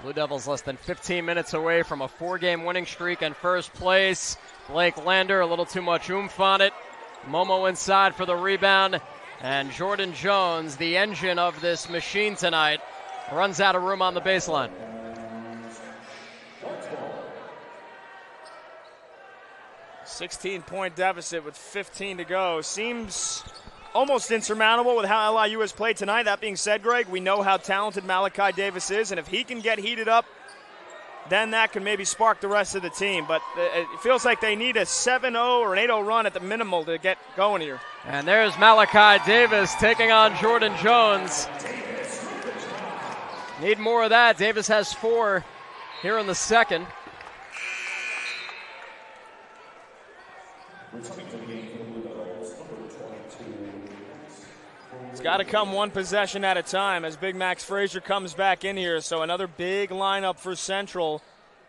Blue Devils less than 15 minutes away from a 4-game winning streak in first place. Blake Lander, a little too much oomph on it. Momo inside for the rebound. And Jordan Jones, the engine of this machine tonight, runs out of room on the baseline. A 16-point deficit with 15 to go. Seems almost insurmountable with how LIU has played tonight. That being said, Greg, we know how talented Malachi Davis is, and if he can get heated up, then that can maybe spark the rest of the team. But it feels like they need a 7-0 or an 8-0 run at the minimal to get going here. And there's Malachi Davis taking on Jordan Jones. Need more of that. Davis has 4 here in the second. It's got to come one possession at a time as Big Max Frazier comes back in here. So another big lineup for Central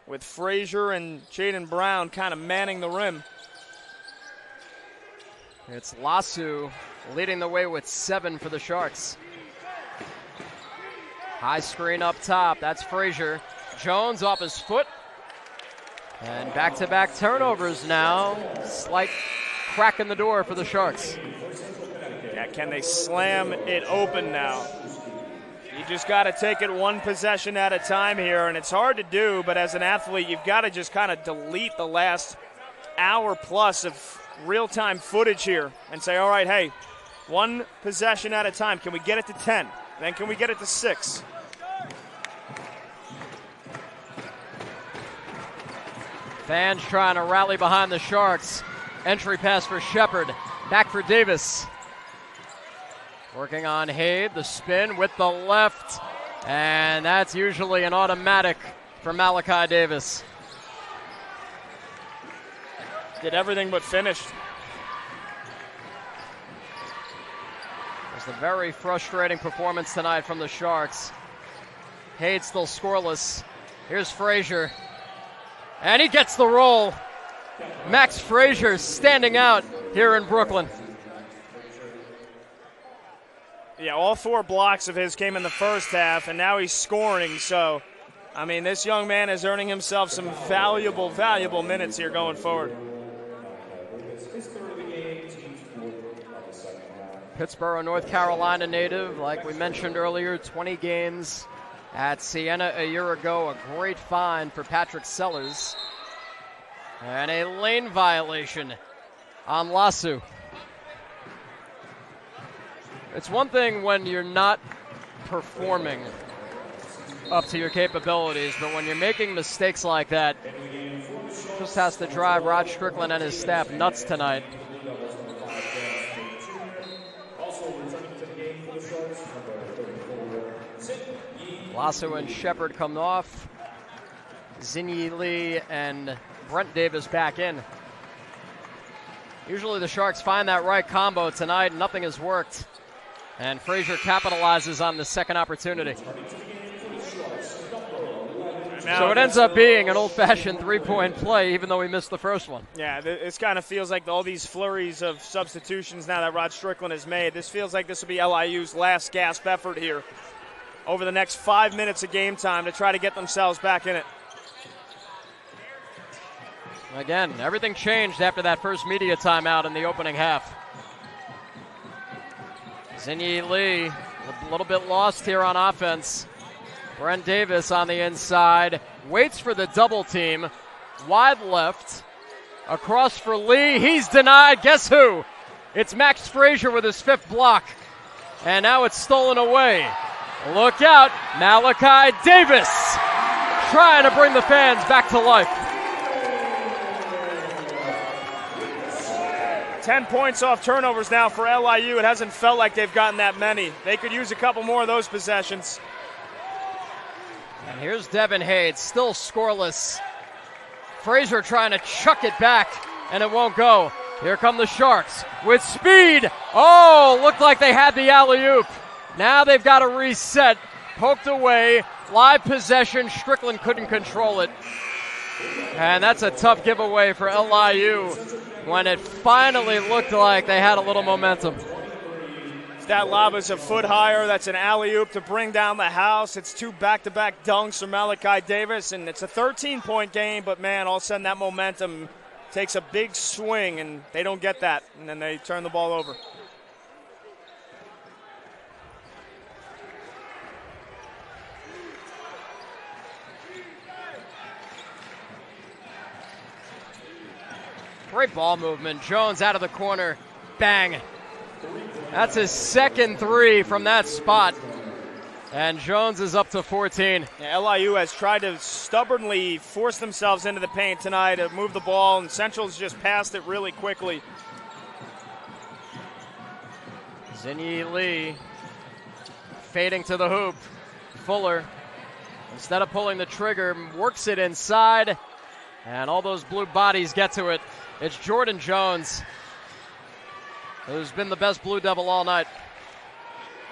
with Frazier and Jaden Brown kind of manning the rim. It's Lasu leading the way with 7 for the Sharks. High screen up top. That's Frazier. Jones off his foot. And back-to-back turnovers now. Slight crack in the door for the Sharks. Yeah, can they slam it open now? You just got to take it one possession at a time here, and it's hard to do, but as an athlete, you've got to just kind of delete the last hour plus of real-time footage here and say, all right, hey, one possession at a time. Can we get it to 10? Then can we get it to 6? Fans trying to rally behind the Sharks. Entry pass for Shepard. Back for Davis. Working on Haid, the spin with the left. And that's usually an automatic for Malachi Davis. Did everything but finished. Just a very frustrating performance tonight from the Sharks. Hayes still scoreless. Here's Frazier. And he gets the roll. Max Frazier standing out here in Brooklyn. Yeah, all 4 blocks of his came in the first half, and now he's scoring. So, I mean, this young man is earning himself some valuable, valuable minutes here going forward. Pittsburgh, North Carolina native, like we mentioned earlier, 20 games at Siena a year ago. A great find for Patrick Sellers. And a lane violation on Lasu. It's one thing when you're not performing up to your capabilities, but when you're making mistakes like that, just has to drive Rod Strickland and his staff nuts tonight. Lasso and Shepard come off. Zinyi Lee and Brent Davis back in. Usually the Sharks find that right combo tonight, and nothing has worked. And Frazier capitalizes on the second opportunity. So it ends up being an old-fashioned three-point play, even though we missed the first one. Yeah, this kind of feels like all these flurries of substitutions now that Rod Strickland has made. This feels like this will be LIU's last gasp effort here over the next 5 minutes of game time to try to get themselves back in it. Again, everything changed after that first media timeout in the opening half. Zinyi Lee, a little bit lost here on offense. Brent Davis on the inside, waits for the double team, wide left, across for Lee, he's denied, guess who? It's Max Frazier with his 5th block, and now it's stolen away. Look out, Malachi Davis trying to bring the fans back to life. 10 points off turnovers now for LIU. It hasn't felt like they've gotten that many. They could use a couple more of those possessions. And here's Devin Hayes, still scoreless. Frazier trying to chuck it back, and it won't go. Here come the Sharks with speed. Oh, looked like they had the alley-oop. Now they've got to reset. Poked away, live possession. Strickland couldn't control it. And that's a tough giveaway for LIU when it finally looked like they had a little momentum. That lob is a foot higher. That's an alley-oop to bring down the house. It's 2 back-to-back dunks from Malachi Davis, and it's a 13-point game, but, man, all of a sudden that momentum takes a big swing, and they don't get that, and then they turn the ball over. Great ball movement. Jones out of the corner. Bang. That's his second 3 from that spot. And Jones is up to 14. Yeah, LIU has tried to stubbornly force themselves into the paint tonight to move the ball, and Central's just passed it really quickly. Zinyi Lee fading to the hoop. Fuller, instead of pulling the trigger, works it inside. And all those blue bodies get to it. It's Jordan Jones, who's been the best Blue Devil all night.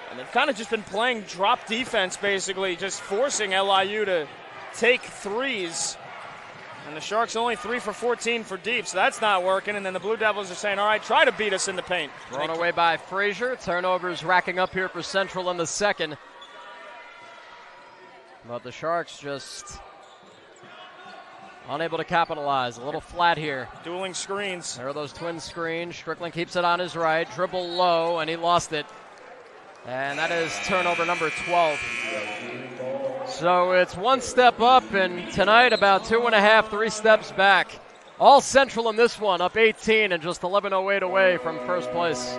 And they've kind of just been playing drop defense, basically, just forcing LIU to take threes. And the Sharks only 3 for 14 for deep, so that's not working. And then the Blue Devils are saying, all right, try to beat us in the paint. Thrown away by Frazier. Turnovers racking up here for Central in the second. But the Sharks just unable to capitalize. A little flat here. Dueling screens. There are those twin screens. Strickland keeps it on his right. Dribble low, and he lost it. And that is turnover number 12. So it's 1 step up, and tonight about 2.5, 3 steps back. All Central in this one, up 18 and just 11:08 away from first place.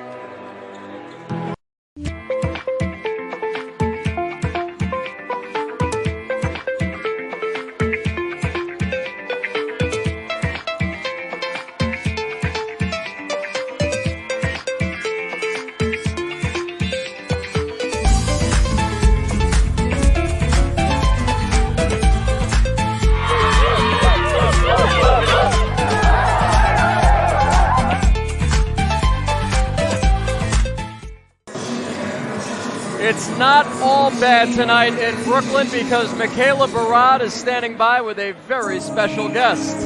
not all bad tonight in Brooklyn because Michaela Barad is standing by with a very special guest.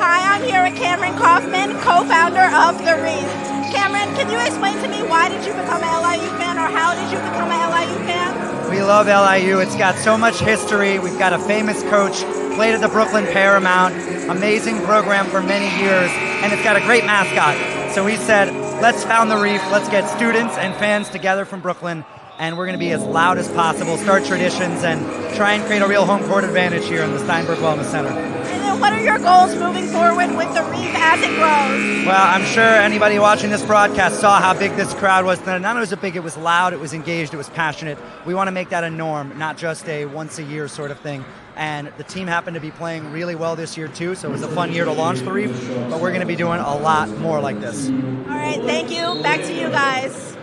Hi, I'm here with Cameron Kaufman, co-founder of The Reef. Cameron, can you explain to me why did you become an LIU fan, or how did you become an LIU fan? We love LIU. It's got so much history. We've got a famous coach, played at the Brooklyn Paramount, amazing program for many years, and it's got a great mascot. So we said, let's found The Reef, let's get students and fans together from Brooklyn, and we're going to be as loud as possible, start traditions, and try and create a real home court advantage here in the Steinberg Wellness Center. And then what are your goals moving forward with The Reef as it grows? Well, I'm sure anybody watching this broadcast saw how big this crowd was. Not only was it big, it was loud, it was engaged, it was passionate. We want to make that a norm, not just a once-a-year sort of thing. And the team happened to be playing really well this year too, so it was a fun year to launch The Reef, but we're going to be doing a lot more like this. All right, thank you. Back to you guys.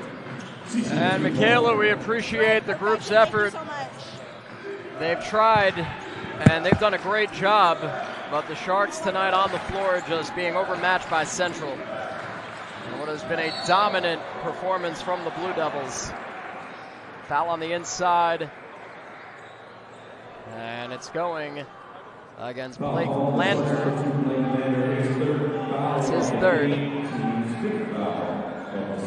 And Michaela, we appreciate the group's effort. Thank you so much. They've tried, and they've done a great job, but the Sharks tonight on the floor just being overmatched by Central. And what has been a dominant performance from the Blue Devils. Foul on the inside. And it's going against Blake Lander. It's his third.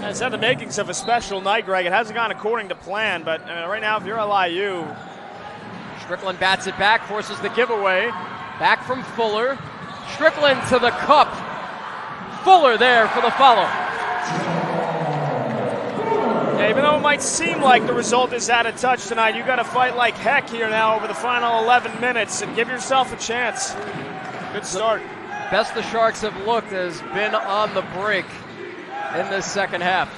It's had the makings of a special night, Greg. It hasn't gone according to plan, but right now, if you're LIU, Strickland bats it back, forces the giveaway. Back from Fuller. Strickland to the cup. Fuller there for the follow. yeah, even though it might seem like the result is out of touch tonight, you got to fight like heck here now over the final 11 minutes and give yourself a chance. Good start. Best the Sharks have looked has been on the break in this second half.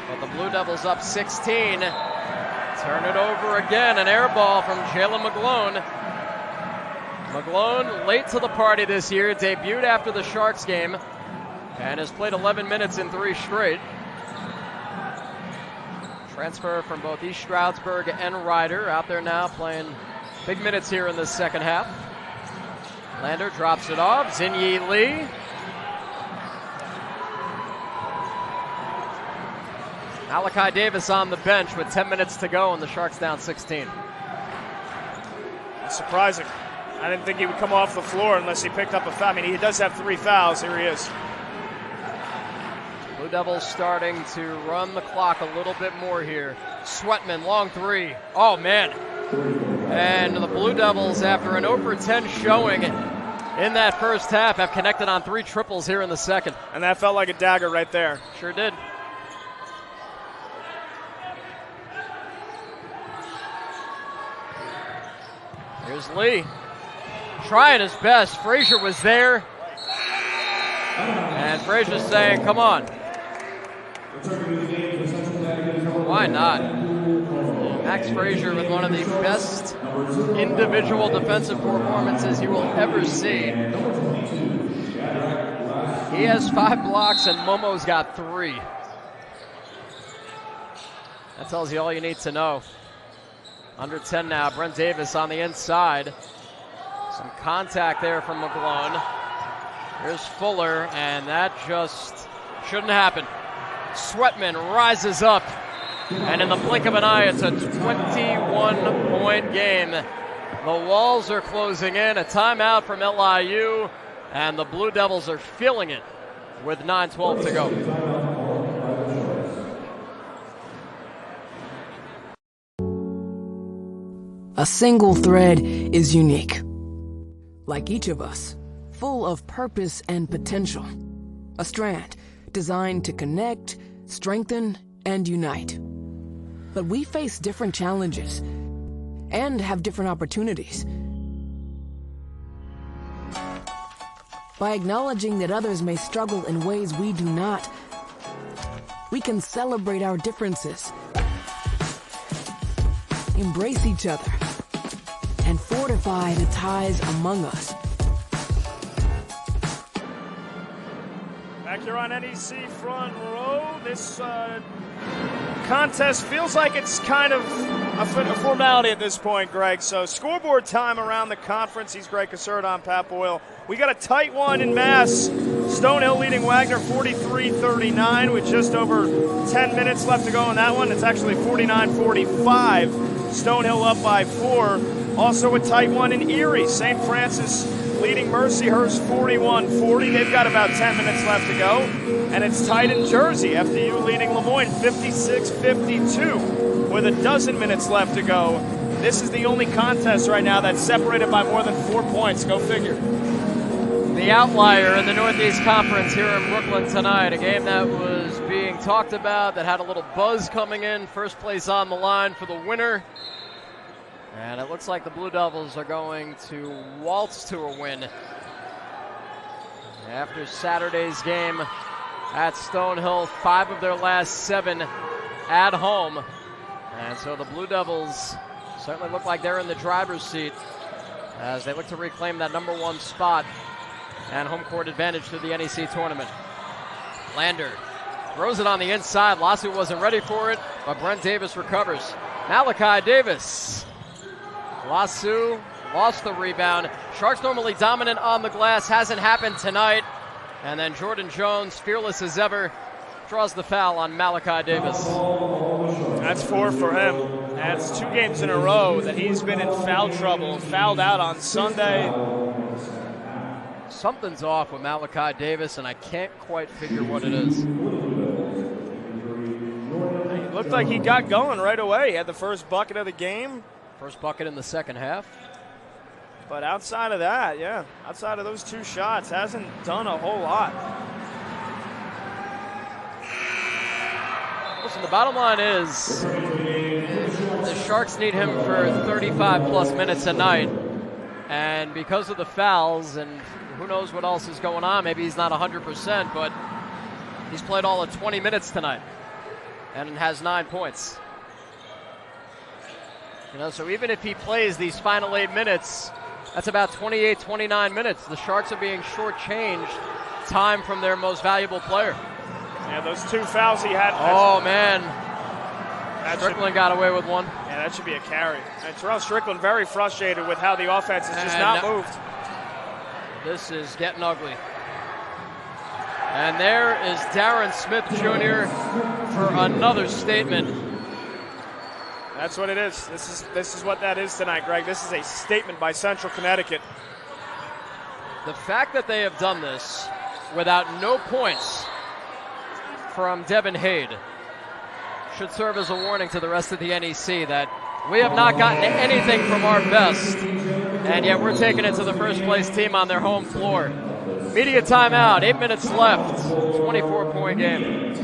But the Blue Devils up 16. Turn it over again. An air ball from Jalen McGlone. McGlone late to the party this year. Debuted after the Sharks game and has played 11 minutes in 3 straight. Transfer from both East Stroudsburg and Ryder. Out there now playing big minutes here in the second half. Lander drops it off. Zinyi Lee. Malachi Davis on the bench with 10 minutes to go and the Sharks down 16. It's surprising. I didn't think he would come off the floor unless he picked up a foul. I mean, he does have 3 fouls. Here he is. Blue Devils starting to run the clock a little bit more here. Sweatman, long 3. Oh, man. And the Blue Devils, after an 0 for 10 showing in that first half, have connected on 3 triples here in the second. And that felt like a dagger right there. Sure did. Here's Lee. Trying his best. Frazier was there. And Frazier's saying, come on. Why not? Max Frazier with one of the best individual defensive performances you will ever see. He has 5 blocks and Momo's got 3. That tells you all you need to know. Under 10 now, Brent Davis on the inside. Some contact there from McGlone. Here's Fuller, and that just shouldn't happen. Sweatman rises up, and in the blink of an eye, it's a 21-point game. The walls are closing in. A timeout from LIU, and the Blue Devils are feeling it with 9:12 to go. A single thread is unique. Like each of us, full of purpose and potential. A strand designed to connect, strengthen, and unite. But we face different challenges and have different opportunities. By acknowledging that others may struggle in ways we do not, we can celebrate our differences, embrace each other, and fortify the ties among us. Back here on NEC front row, this contest feels like it's kind of a formality at this point, Greg. So scoreboard time around the conference. He's Greg Caserta, I'm Pat Boyle. We got a tight one in Mass. Stonehill leading Wagner 43-39 with just over 10 minutes left to go in that one. It's actually 49-45. Stonehill up by 4. Also a tight one in Erie. St. Francis leading Mercyhurst 41-40. They've got about 10 minutes left to go. And it's tight in Jersey. FDU leading Lemoyne 56-52 with a dozen minutes left to go. This is the only contest right now that's separated by more than 4 points. Go figure. The outlier in the Northeast Conference here in Brooklyn tonight. A game that was being talked about, that had a little buzz coming in. First place on the line for the winner. And it looks like the Blue Devils are going to waltz to a win after Saturday's game at Stonehill. 5 of their last 7 at home. And so the Blue Devils certainly look like they're in the driver's seat as they look to reclaim that number 1 spot and home court advantage through the NEC tournament. Lander throws it on the inside. Lasu wasn't ready for it, but Brent Davis recovers. Malachi Davis. Lasu lost the rebound. Sharks normally dominant on the glass. Hasn't happened tonight. And then Jordan Jones, fearless as ever, draws the foul on Malachi Davis. That's 4 for him. That's 2 games in a row that he's been in foul trouble. Fouled out on Sunday. Something's off with Malachi Davis, and I can't quite figure what it is. It looked like he got going right away. He had the first bucket of the game. First bucket in the second half. But outside of that, yeah, outside of those 2 shots, hasn't done a whole lot. Listen, the bottom line is the Sharks need him for 35-plus minutes a night. And because of the fouls and who knows what else is going on, maybe he's not 100%, but he's played all of 20 minutes tonight and has 9 points. You know, so even if he plays these final 8 minutes, that's about 28, 29 minutes. The Sharks are being shortchanged time from their most valuable player. Yeah, those 2 fouls he had. Oh, man. Strickland got away with one. Yeah, that should be a carry. And Terell Strickland very frustrated with how the offense has just not moved. This is getting ugly. And there is Darren Smith Jr. for another statement. That's what it is. This is what that is tonight, Greg. This is a statement by Central Connecticut. The fact that they have done this without no points from Devin Hade should serve as a warning to the rest of the NEC that we have not gotten anything from our best, and yet we're taking it to the first place team on their home floor. Media timeout, 8 minutes left, 24-point game.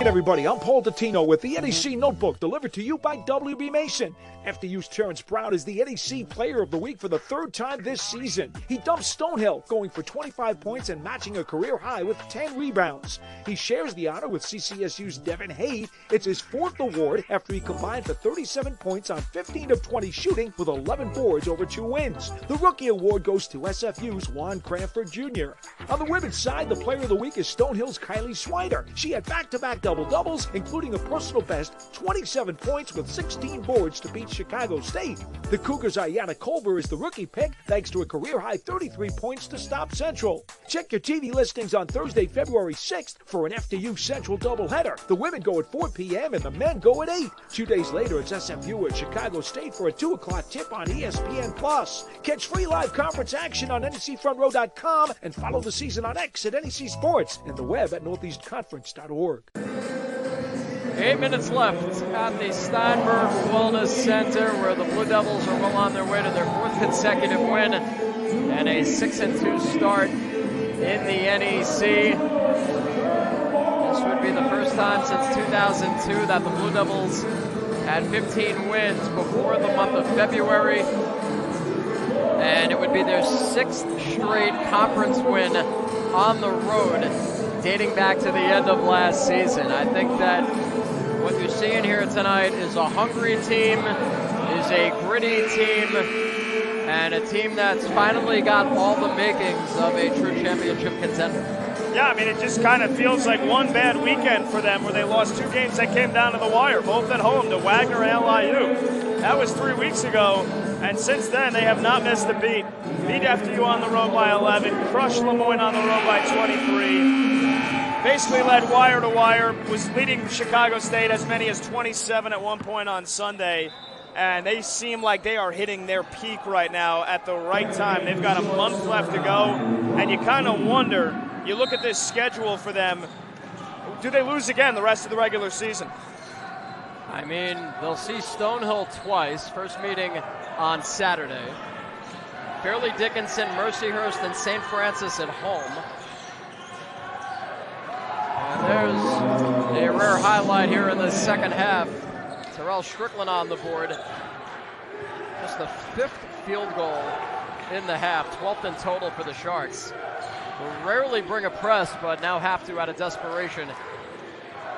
Hey everybody, I'm Paul Dottino with the NEC Notebook, delivered to you by WB Mason. FDU's Terrence Brown is the NEC Player of the Week for the 3rd time this season. He dumps Stonehill, going for 25 points and matching a career high with 10 rebounds. He shares the honor with CCSU's Devin Hade. It's his 4th award after he combined for 37 points on 15 of 20 shooting with 11 boards over 2 wins. The Rookie Award goes to SFU's Juan Cranford Jr. On the women's side, the Player of the Week is Stonehill's Kylie Swider. She had back-to-back double-doubles, including a personal best 27 points with 16 boards to beat Chicago State. The Cougars' Ayanna Culver is the rookie pick, thanks to a career-high 33 points to stop Central. Check your TV listings on Thursday, February 6th for an FDU Central doubleheader. The women go at 4 p.m. and the men go at 8. 2 days later, it's SFU at Chicago State for a 2 o'clock tip on ESPN+. Catch free live conference action on NECFrontRow.com and follow the season on X at NEC Sports and the web at NortheastConference.org. 8 minutes left at the Steinberg Wellness Center, where the Blue Devils are well on their way to their 4th consecutive win and a 6-2 start in the NEC. This would be the first time since 2002 that the Blue Devils had 15 wins before the month of February, and it would be their 6th straight conference win on the road dating back to the end of last season. I think that what you're seeing here tonight is a hungry team, is a gritty team, and a team that's finally got all the makings of a true championship contender. Yeah, I mean, it just kind of feels like one bad weekend for them where they lost 2 games that came down to the wire, both at home to Wagner and LIU. That was 3 weeks ago, and since then they have not missed a beat. Beat FDU on the road by 11, crushed Lemoyne on the road by 23. Basically led wire to wire, was leading Chicago State as many as 27 at one point on Sunday. And they seem like they are hitting their peak right now at the right time. They've got a month left to go, and you kind of wonder, you look at this schedule for them, do they lose again the rest of the regular season? I mean, they'll see Stonehill twice, first meeting on Saturday. Fairleigh Dickinson, Mercyhurst, and St. Francis at home. And there's a rare highlight here in the second half. Terell Strickland on the board. Just the 5th field goal in the half, 12th in total for the Sharks. Will rarely bring a press, but now have to out of desperation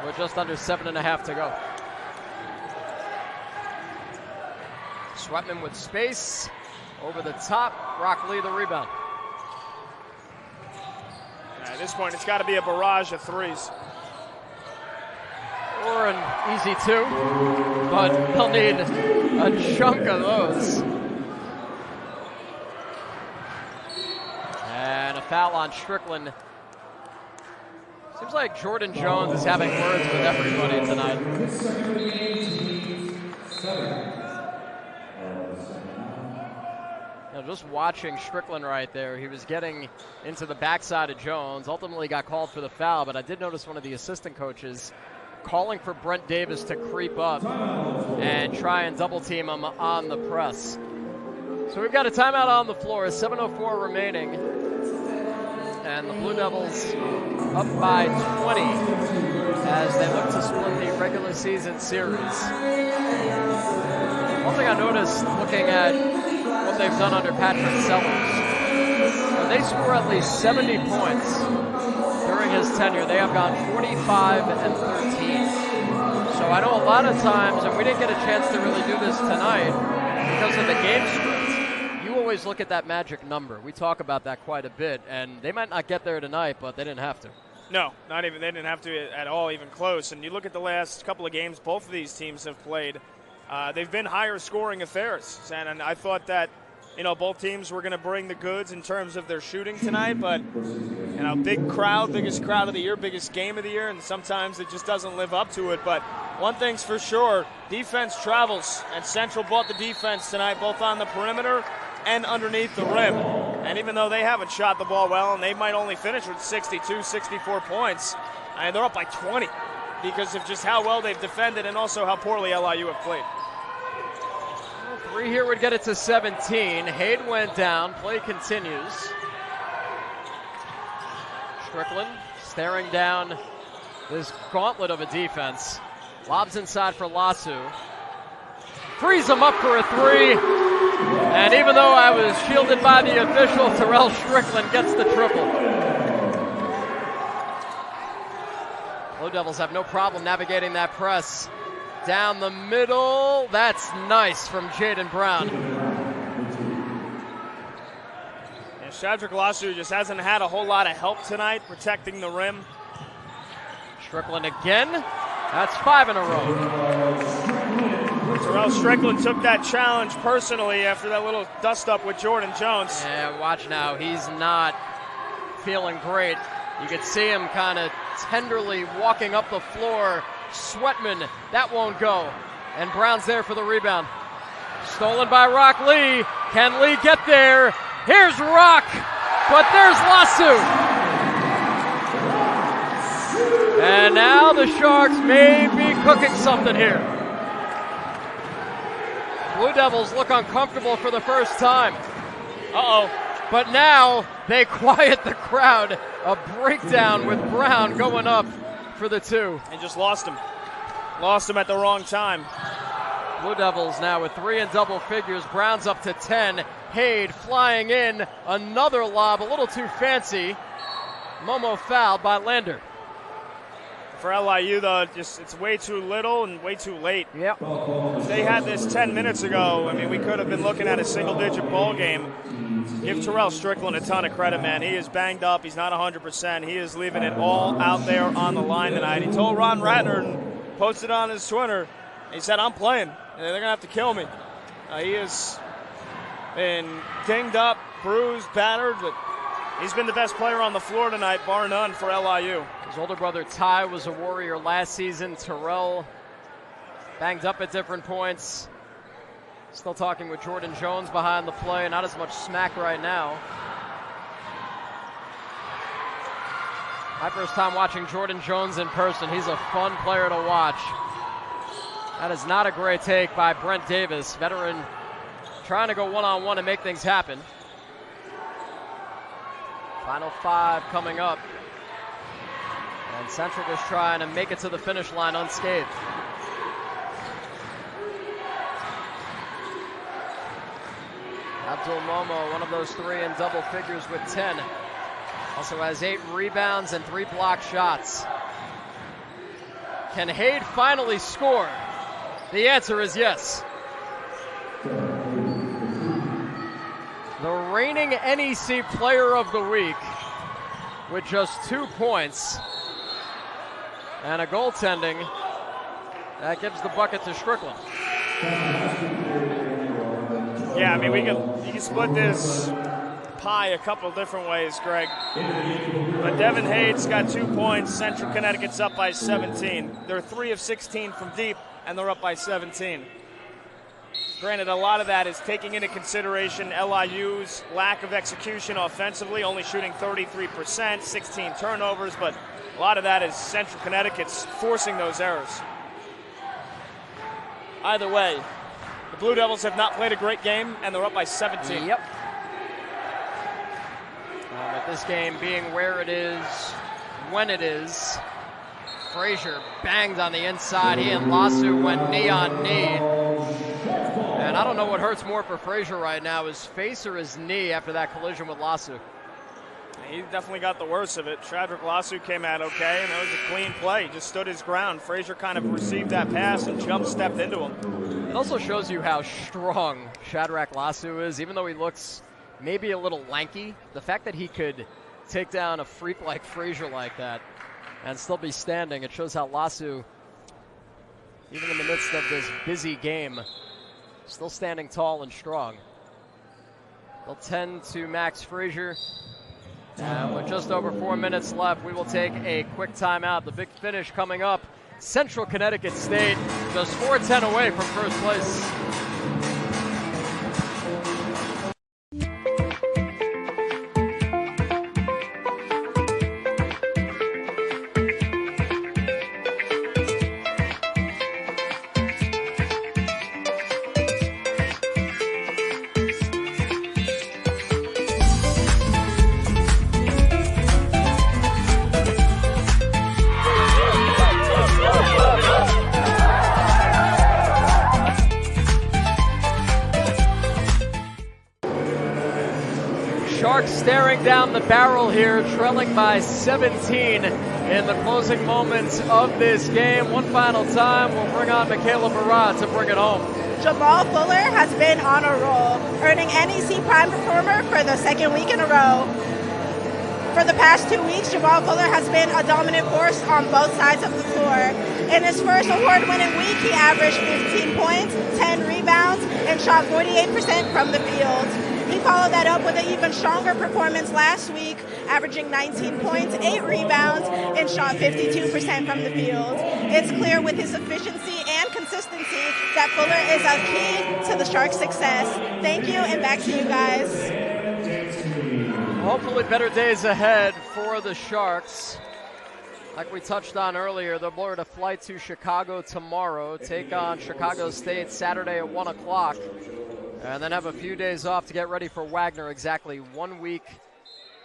with just under 7.5 to go. Sweatman with space, over the top, Brock Lee the rebound. At this point, it's got to be a barrage of threes. Or an easy 2, but they'll need a chunk of those. And a foul on Strickland. Seems like Jordan Jones is having words with everybody tonight. Now just watching Strickland right there, he was getting into the backside of Jones, ultimately got called for the foul, but I did notice one of the assistant coaches calling for Brent Davis to creep up and try and double team him on the press. So we've got a timeout on the floor, 7:04 remaining. And the Blue Devils up by 20 as they look to split the regular season series. One thing I noticed looking at what they've done under Patrick Sellers, when they score at least 70 points during his tenure, they have gone 45 and 13. So I know a lot of times, and we didn't get a chance to really do this tonight because of the game script, you always look at that magic number. We talk about that quite a bit, and they might not get there tonight, but they didn't have to. No, not even. They didn't have to at all, even close. And you look at the last couple of games both of these teams have played, they've been higher scoring affairs. And I thought that, both teams were going to bring the goods in terms of their shooting tonight, but, big crowd, biggest crowd of the year, biggest game of the year, and sometimes it just doesn't live up to it. But one thing's for sure, defense travels, and Central bought the defense tonight, both on the perimeter and underneath the rim. And even though they haven't shot the ball well, and they might only finish with 62, 64 points, and they're up by 20 because of just how well they've defended and also how poorly LIU have played. 3 here would get it to 17. Haid went down. Play continues. Strickland staring down this gauntlet of a defense. Lobs inside for Lasu. Frees him up for a 3. And even though I was shielded by the official, Terell Strickland gets the triple. Blue Devils have no problem navigating that press. Down the middle, that's nice from Jaden Brown. And Shadrach Lasu just hasn't had a whole lot of help tonight protecting the rim. Strickland again, that's 5 in a row. Terell Strickland took that challenge personally after that little dust-up with Jordan Jones. Yeah, watch now, he's not feeling great. You could see him kind of tenderly walking up the floor. Sweatman, that won't go. And Brown's there for the rebound. Stolen by Rock Lee. Can Lee get there? Here's Rock, but there's Lasu. And now the Sharks may be cooking something here. Blue Devils look uncomfortable for the first time. Uh-oh. But now they quiet the crowd. A breakdown with Brown going up for the 2. And just lost him. Lost him at the wrong time. Blue Devils now with 3 in double figures. Brown's up to 10. Haid flying in. Another lob, a little too fancy. Momo fouled by Lander. For LIU, though, it's way too little and way too late. Yep. If they had this 10 minutes ago, we could have been looking at a single-digit ball game. Give Terell Strickland a ton of credit, man. He is banged up. He's not 100%. He is leaving it all out there on the line tonight. He told Ron Ratner and posted on his Twitter, he said, I'm playing. They're going to have to kill me. He has been dinged up, bruised, battered, but he's been the best player on the floor tonight, bar none, for LIU. His older brother Ty was a Warrior last season. Terell banged up at different points. Still talking with Jordan Jones behind the play. Not as much smack right now. My first time watching Jordan Jones in person. He's a fun player to watch. That is not a great take by Brent Davis, veteran trying to go one-on-one and make things happen. Final 5 coming up. And Central just trying to make it to the finish line unscathed. Abdul Momo, one of those 3 in double figures with 10. Also has 8 rebounds and 3 block shots. Can Haid finally score? The answer is yes. The reigning NEC Player of the Week with just 2 points and a goaltending that gives the bucket to Strickland. Yeah, I mean, you can split this pie a couple different ways, Greg. But Devin Haid's got 2 points. Central Connecticut's up by 17. They're 3 of 16 from deep, and they're up by 17. Granted, a lot of that is taking into consideration LIU's lack of execution offensively, only shooting 33%, 16 turnovers, but a lot of that is Central Connecticut's forcing those errors. Either way, the Blue Devils have not played a great game, and they're up by 17. Yep. With this game being where it is, when it is, Frazier banged on the inside. He and Lasu went knee on knee. And I don't know what hurts more for Frazier right now, his face or his knee after that collision with Lasu. He definitely got the worst of it. Shadrach Lasu came out okay, and that was a clean play. He just stood his ground. Frazier kind of received that pass and jump-stepped into him. It also shows you how strong Shadrach Lasu is, even though he looks maybe a little lanky. The fact that he could take down a freak like Frazier like that and still be standing, it shows how Lasu, even in the midst of this busy game, still standing tall and strong. They'll tend to Max Frazier. And with just over 4 minutes left, we will take a quick timeout. The big finish coming up. Central Connecticut State just 4-10 away from first place. Staring down the barrel here, trailing by 17 in the closing moments of this game. One final time, we'll bring on Michaela Barat to bring it home. Jamal Fuller has been on a roll, earning NEC Prime Performer for the 2nd week in a row. For the past 2 weeks, Jamal Fuller has been a dominant force on both sides of the floor. In his first award-winning week, he averaged 15 points, 10 rebounds, and shot 48% from the field. He followed that up with an even stronger performance last week, averaging 19 points, 8 rebounds, and shot 52% from the field. It's clear with his efficiency and consistency that Fuller is a key to the Sharks' success. Thank you, and back to you guys. Hopefully better days ahead for the Sharks. Like we touched on earlier, they'll board a flight to Chicago tomorrow, take on Chicago State Saturday at 1 o'clock. And then have a few days off to get ready for Wagner exactly 1 week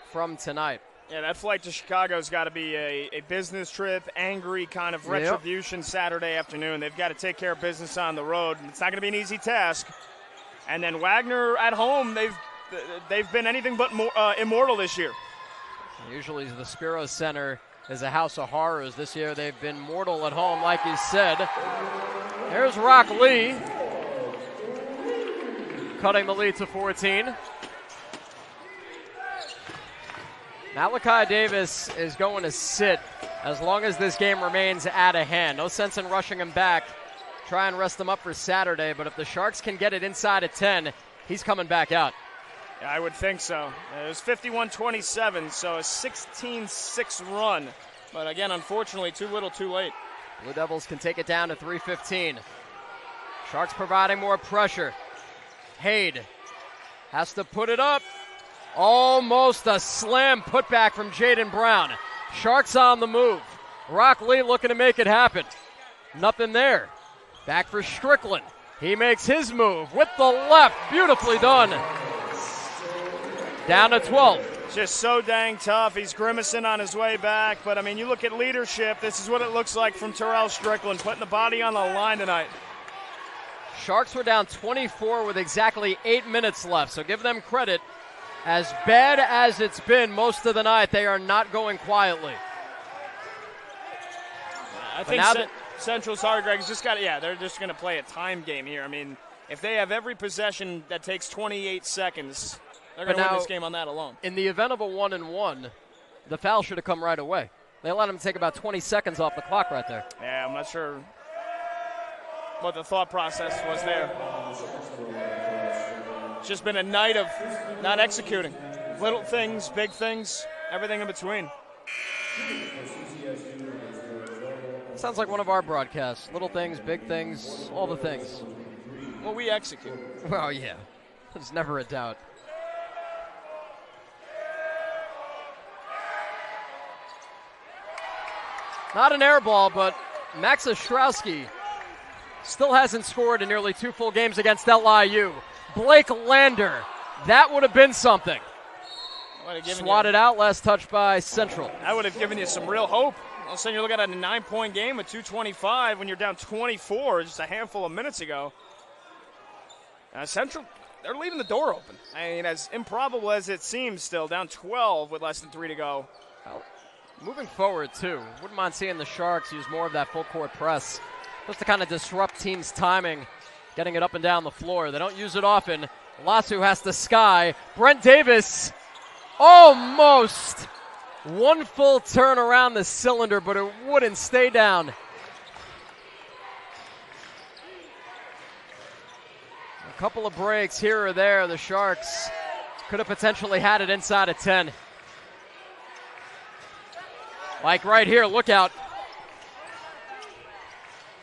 from tonight. Yeah, that flight to Chicago's got to be a business trip, angry kind of retribution Saturday afternoon. They've got to take care of business on the road. It's not going to be an easy task. And then Wagner at home, they've been anything but immortal this year. Usually the Spiro Center is a house of horrors. This year they've been mortal at home, like you said. There's Rock Lee, cutting the lead to 14. Malachi Davis is going to sit as long as this game remains out of hand. No sense in rushing him back. Try and rest him up for Saturday, but if the Sharks can get it inside of 10, he's coming back out. Yeah, I would think so. It was 51-27, so a 16-6 run. But again, unfortunately, too little, too late. Blue Devils can take it down to 3:15. Sharks providing more pressure. Haid has to put it up. Almost a slam putback from Jaden Brown. Sharks on the move. Rock Lee looking to make it happen. Nothing there. Back for Strickland. He makes his move with the left. Beautifully done. Down to 12. Just so dang tough. He's grimacing on his way back. But, I mean, you look at leadership. This is what it looks like from Terell Strickland, putting the body on the line tonight. Sharks were down 24 with exactly 8 minutes left, so give them credit. As bad as it's been most of the night, they are not going quietly. I think Central's hard, Greg. They're just going to play a time game here. I mean, if they have every possession that takes 28 seconds, they're going to win this game on that alone. In the event of a 1-and-1, the foul should have come right away. They let him take about 20 seconds off the clock right there. Yeah, I'm not sure what the thought process was there. It's just been a night of not executing. Little things, big things, everything in between. Sounds like one of our broadcasts. Little things, big things, all the things. Well, we execute. Well, yeah. There's never a doubt. Not an air ball, but Max Ostrowski still hasn't scored in nearly 2 full games against LIU. Blake Lander, that would have been something. Swatted out, last touch by Central. I would have given you some real hope. All of a sudden you're looking at a 9-point game with 2:25 when you're down 24 just a handful of minutes ago. Central, they're leaving the door open. I mean, as improbable as it seems still, down 12 with less than 3 to go. Well, moving forward, too, wouldn't mind seeing the Sharks use more of that full-court press just to kind of disrupt teams' timing, getting it up and down the floor. They don't use it often. Lasu has to sky. Brent Davis almost one full turn around the cylinder, but it wouldn't stay down. A couple of breaks here or there. The Sharks could have potentially had it inside of 10. Like right here, look out.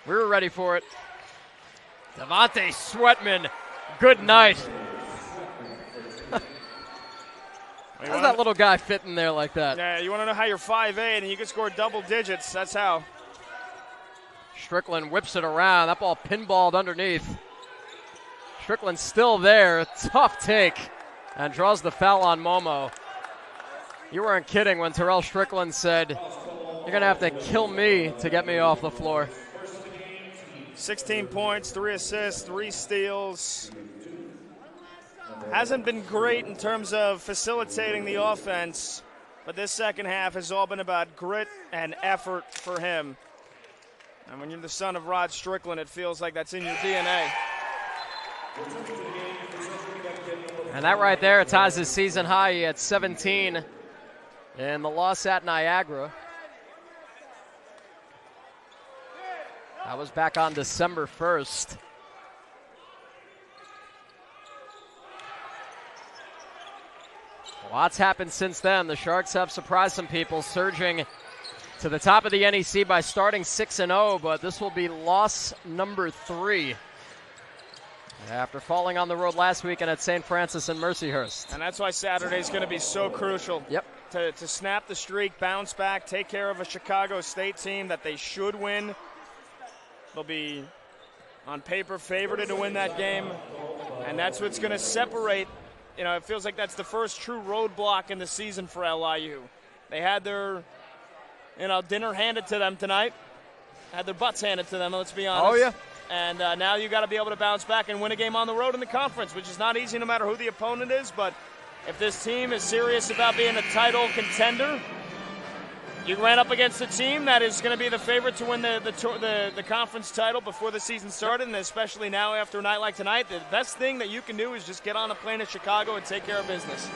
We were ready for it. Devontae Sweatman, good night. How's that little guy fit in there like that? Yeah, you want to know how you're 5'8" and you can score double digits. That's how. Strickland whips it around. That ball pinballed underneath. Strickland's still there. Tough take. And draws the foul on Momo. You weren't kidding when Terell Strickland said, "You're going to have to kill me to get me off the floor." 16 points, 3 assists, 3 steals. Hasn't been great in terms of facilitating the offense, but this second half has all been about grit and effort for him. And when you're the son of Rod Strickland, it feels like that's in your DNA. And that right there ties his season high. He had 17 in the loss at Niagara. That was back on December 1st. Lots happened since then. The Sharks have surprised some people, surging to the top of the NEC by starting 6-0, but this will be loss number 3 after falling on the road last weekend at St. Francis and Mercyhurst. And that's why Saturday's going to be so crucial. Yep. To snap the streak, bounce back, take care of a Chicago State team that they should win. They'll be, on paper, favored to win that game, and that's what's going to separate. You know, it feels like that's the first true roadblock in the season for LIU. They had their, dinner handed to them tonight. Had their butts handed to them, let's be honest. Oh, yeah. And now you got to be able to bounce back and win a game on the road in the conference, which is not easy no matter who the opponent is. But if this team is serious about being a title contender, you ran up against a team that is going to be the favorite to win the conference title before the season started, and especially now after a night like tonight, the best thing that you can do is just get on a plane to Chicago and take care of business.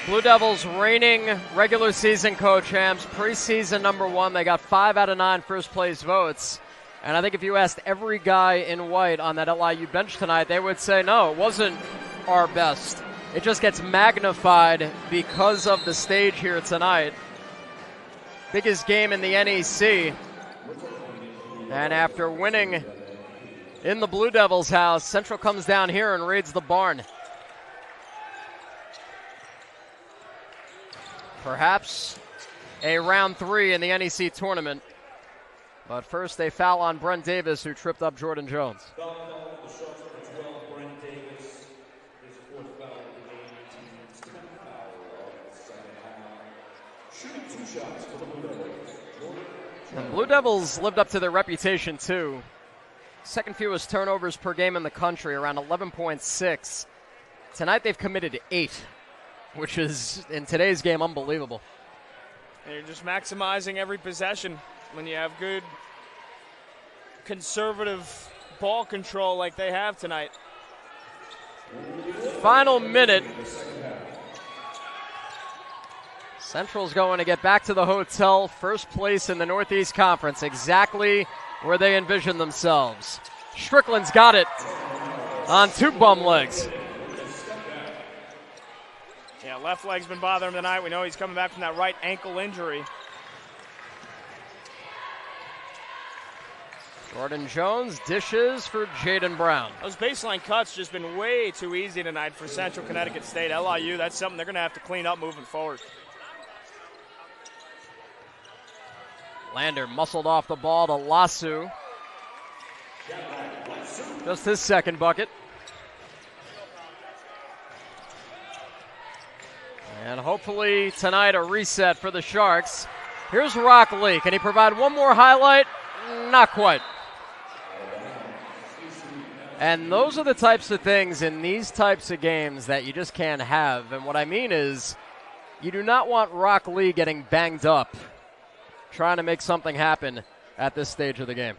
Blue Devils reigning regular season co-champs, preseason #1. They got 5 out of 9 first place votes. And I think if you asked every guy in white on that LIU bench tonight, they would say, no, it wasn't our best. It just gets magnified because of the stage here tonight. Biggest game in the NEC. And after winning in the Blue Devils' house, Central comes down here and raids the barn. Perhaps a round 3 in the NEC tournament. But first, they foul on Brent Davis, who tripped up Jordan Jones. The Blue Devils lived up to their reputation, too. Second fewest turnovers per game in the country, around 11.6. Tonight, they've committed 8, which is, in today's game, unbelievable. And you're just maximizing every possession when you have good conservative ball control like they have tonight. Final minute. Central's going to get back to the hotel, first place in the Northeast Conference, exactly where they envisioned themselves. Strickland's got it on 2 bum legs. Yeah, left leg's been bothering him tonight. We know he's coming back from that right ankle injury. Jordan Jones dishes for Jaden Brown. Those baseline cuts just been way too easy tonight for Central Connecticut State. LIU, that's something they're going to have to clean up moving forward. Lander muscled off the ball to Lasu. Just his second bucket. And hopefully tonight a reset for the Sharks. Here's Rock Lee. Can he provide one more highlight? Not quite. And those are the types of things in these types of games that you just can't have. And what I mean is, you do not want Rock Lee getting banged up trying to make something happen at this stage of the game.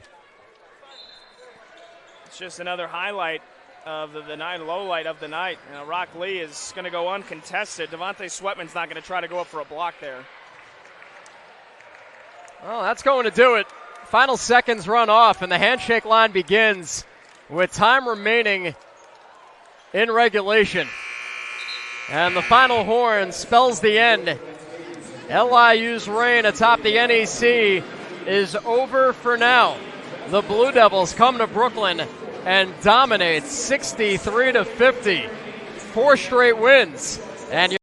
It's just another highlight of the night, low light of the night. You know, Rock Lee is going to go uncontested. Devontae Sweatman's not going to try to go up for a block there. Well, that's going to do it. Final seconds run off, and the handshake line begins with time remaining in regulation. And the final horn spells the end. LIU's reign atop the NEC is over for now. The Blue Devils come to Brooklyn and dominate 63-50. 4 straight wins. And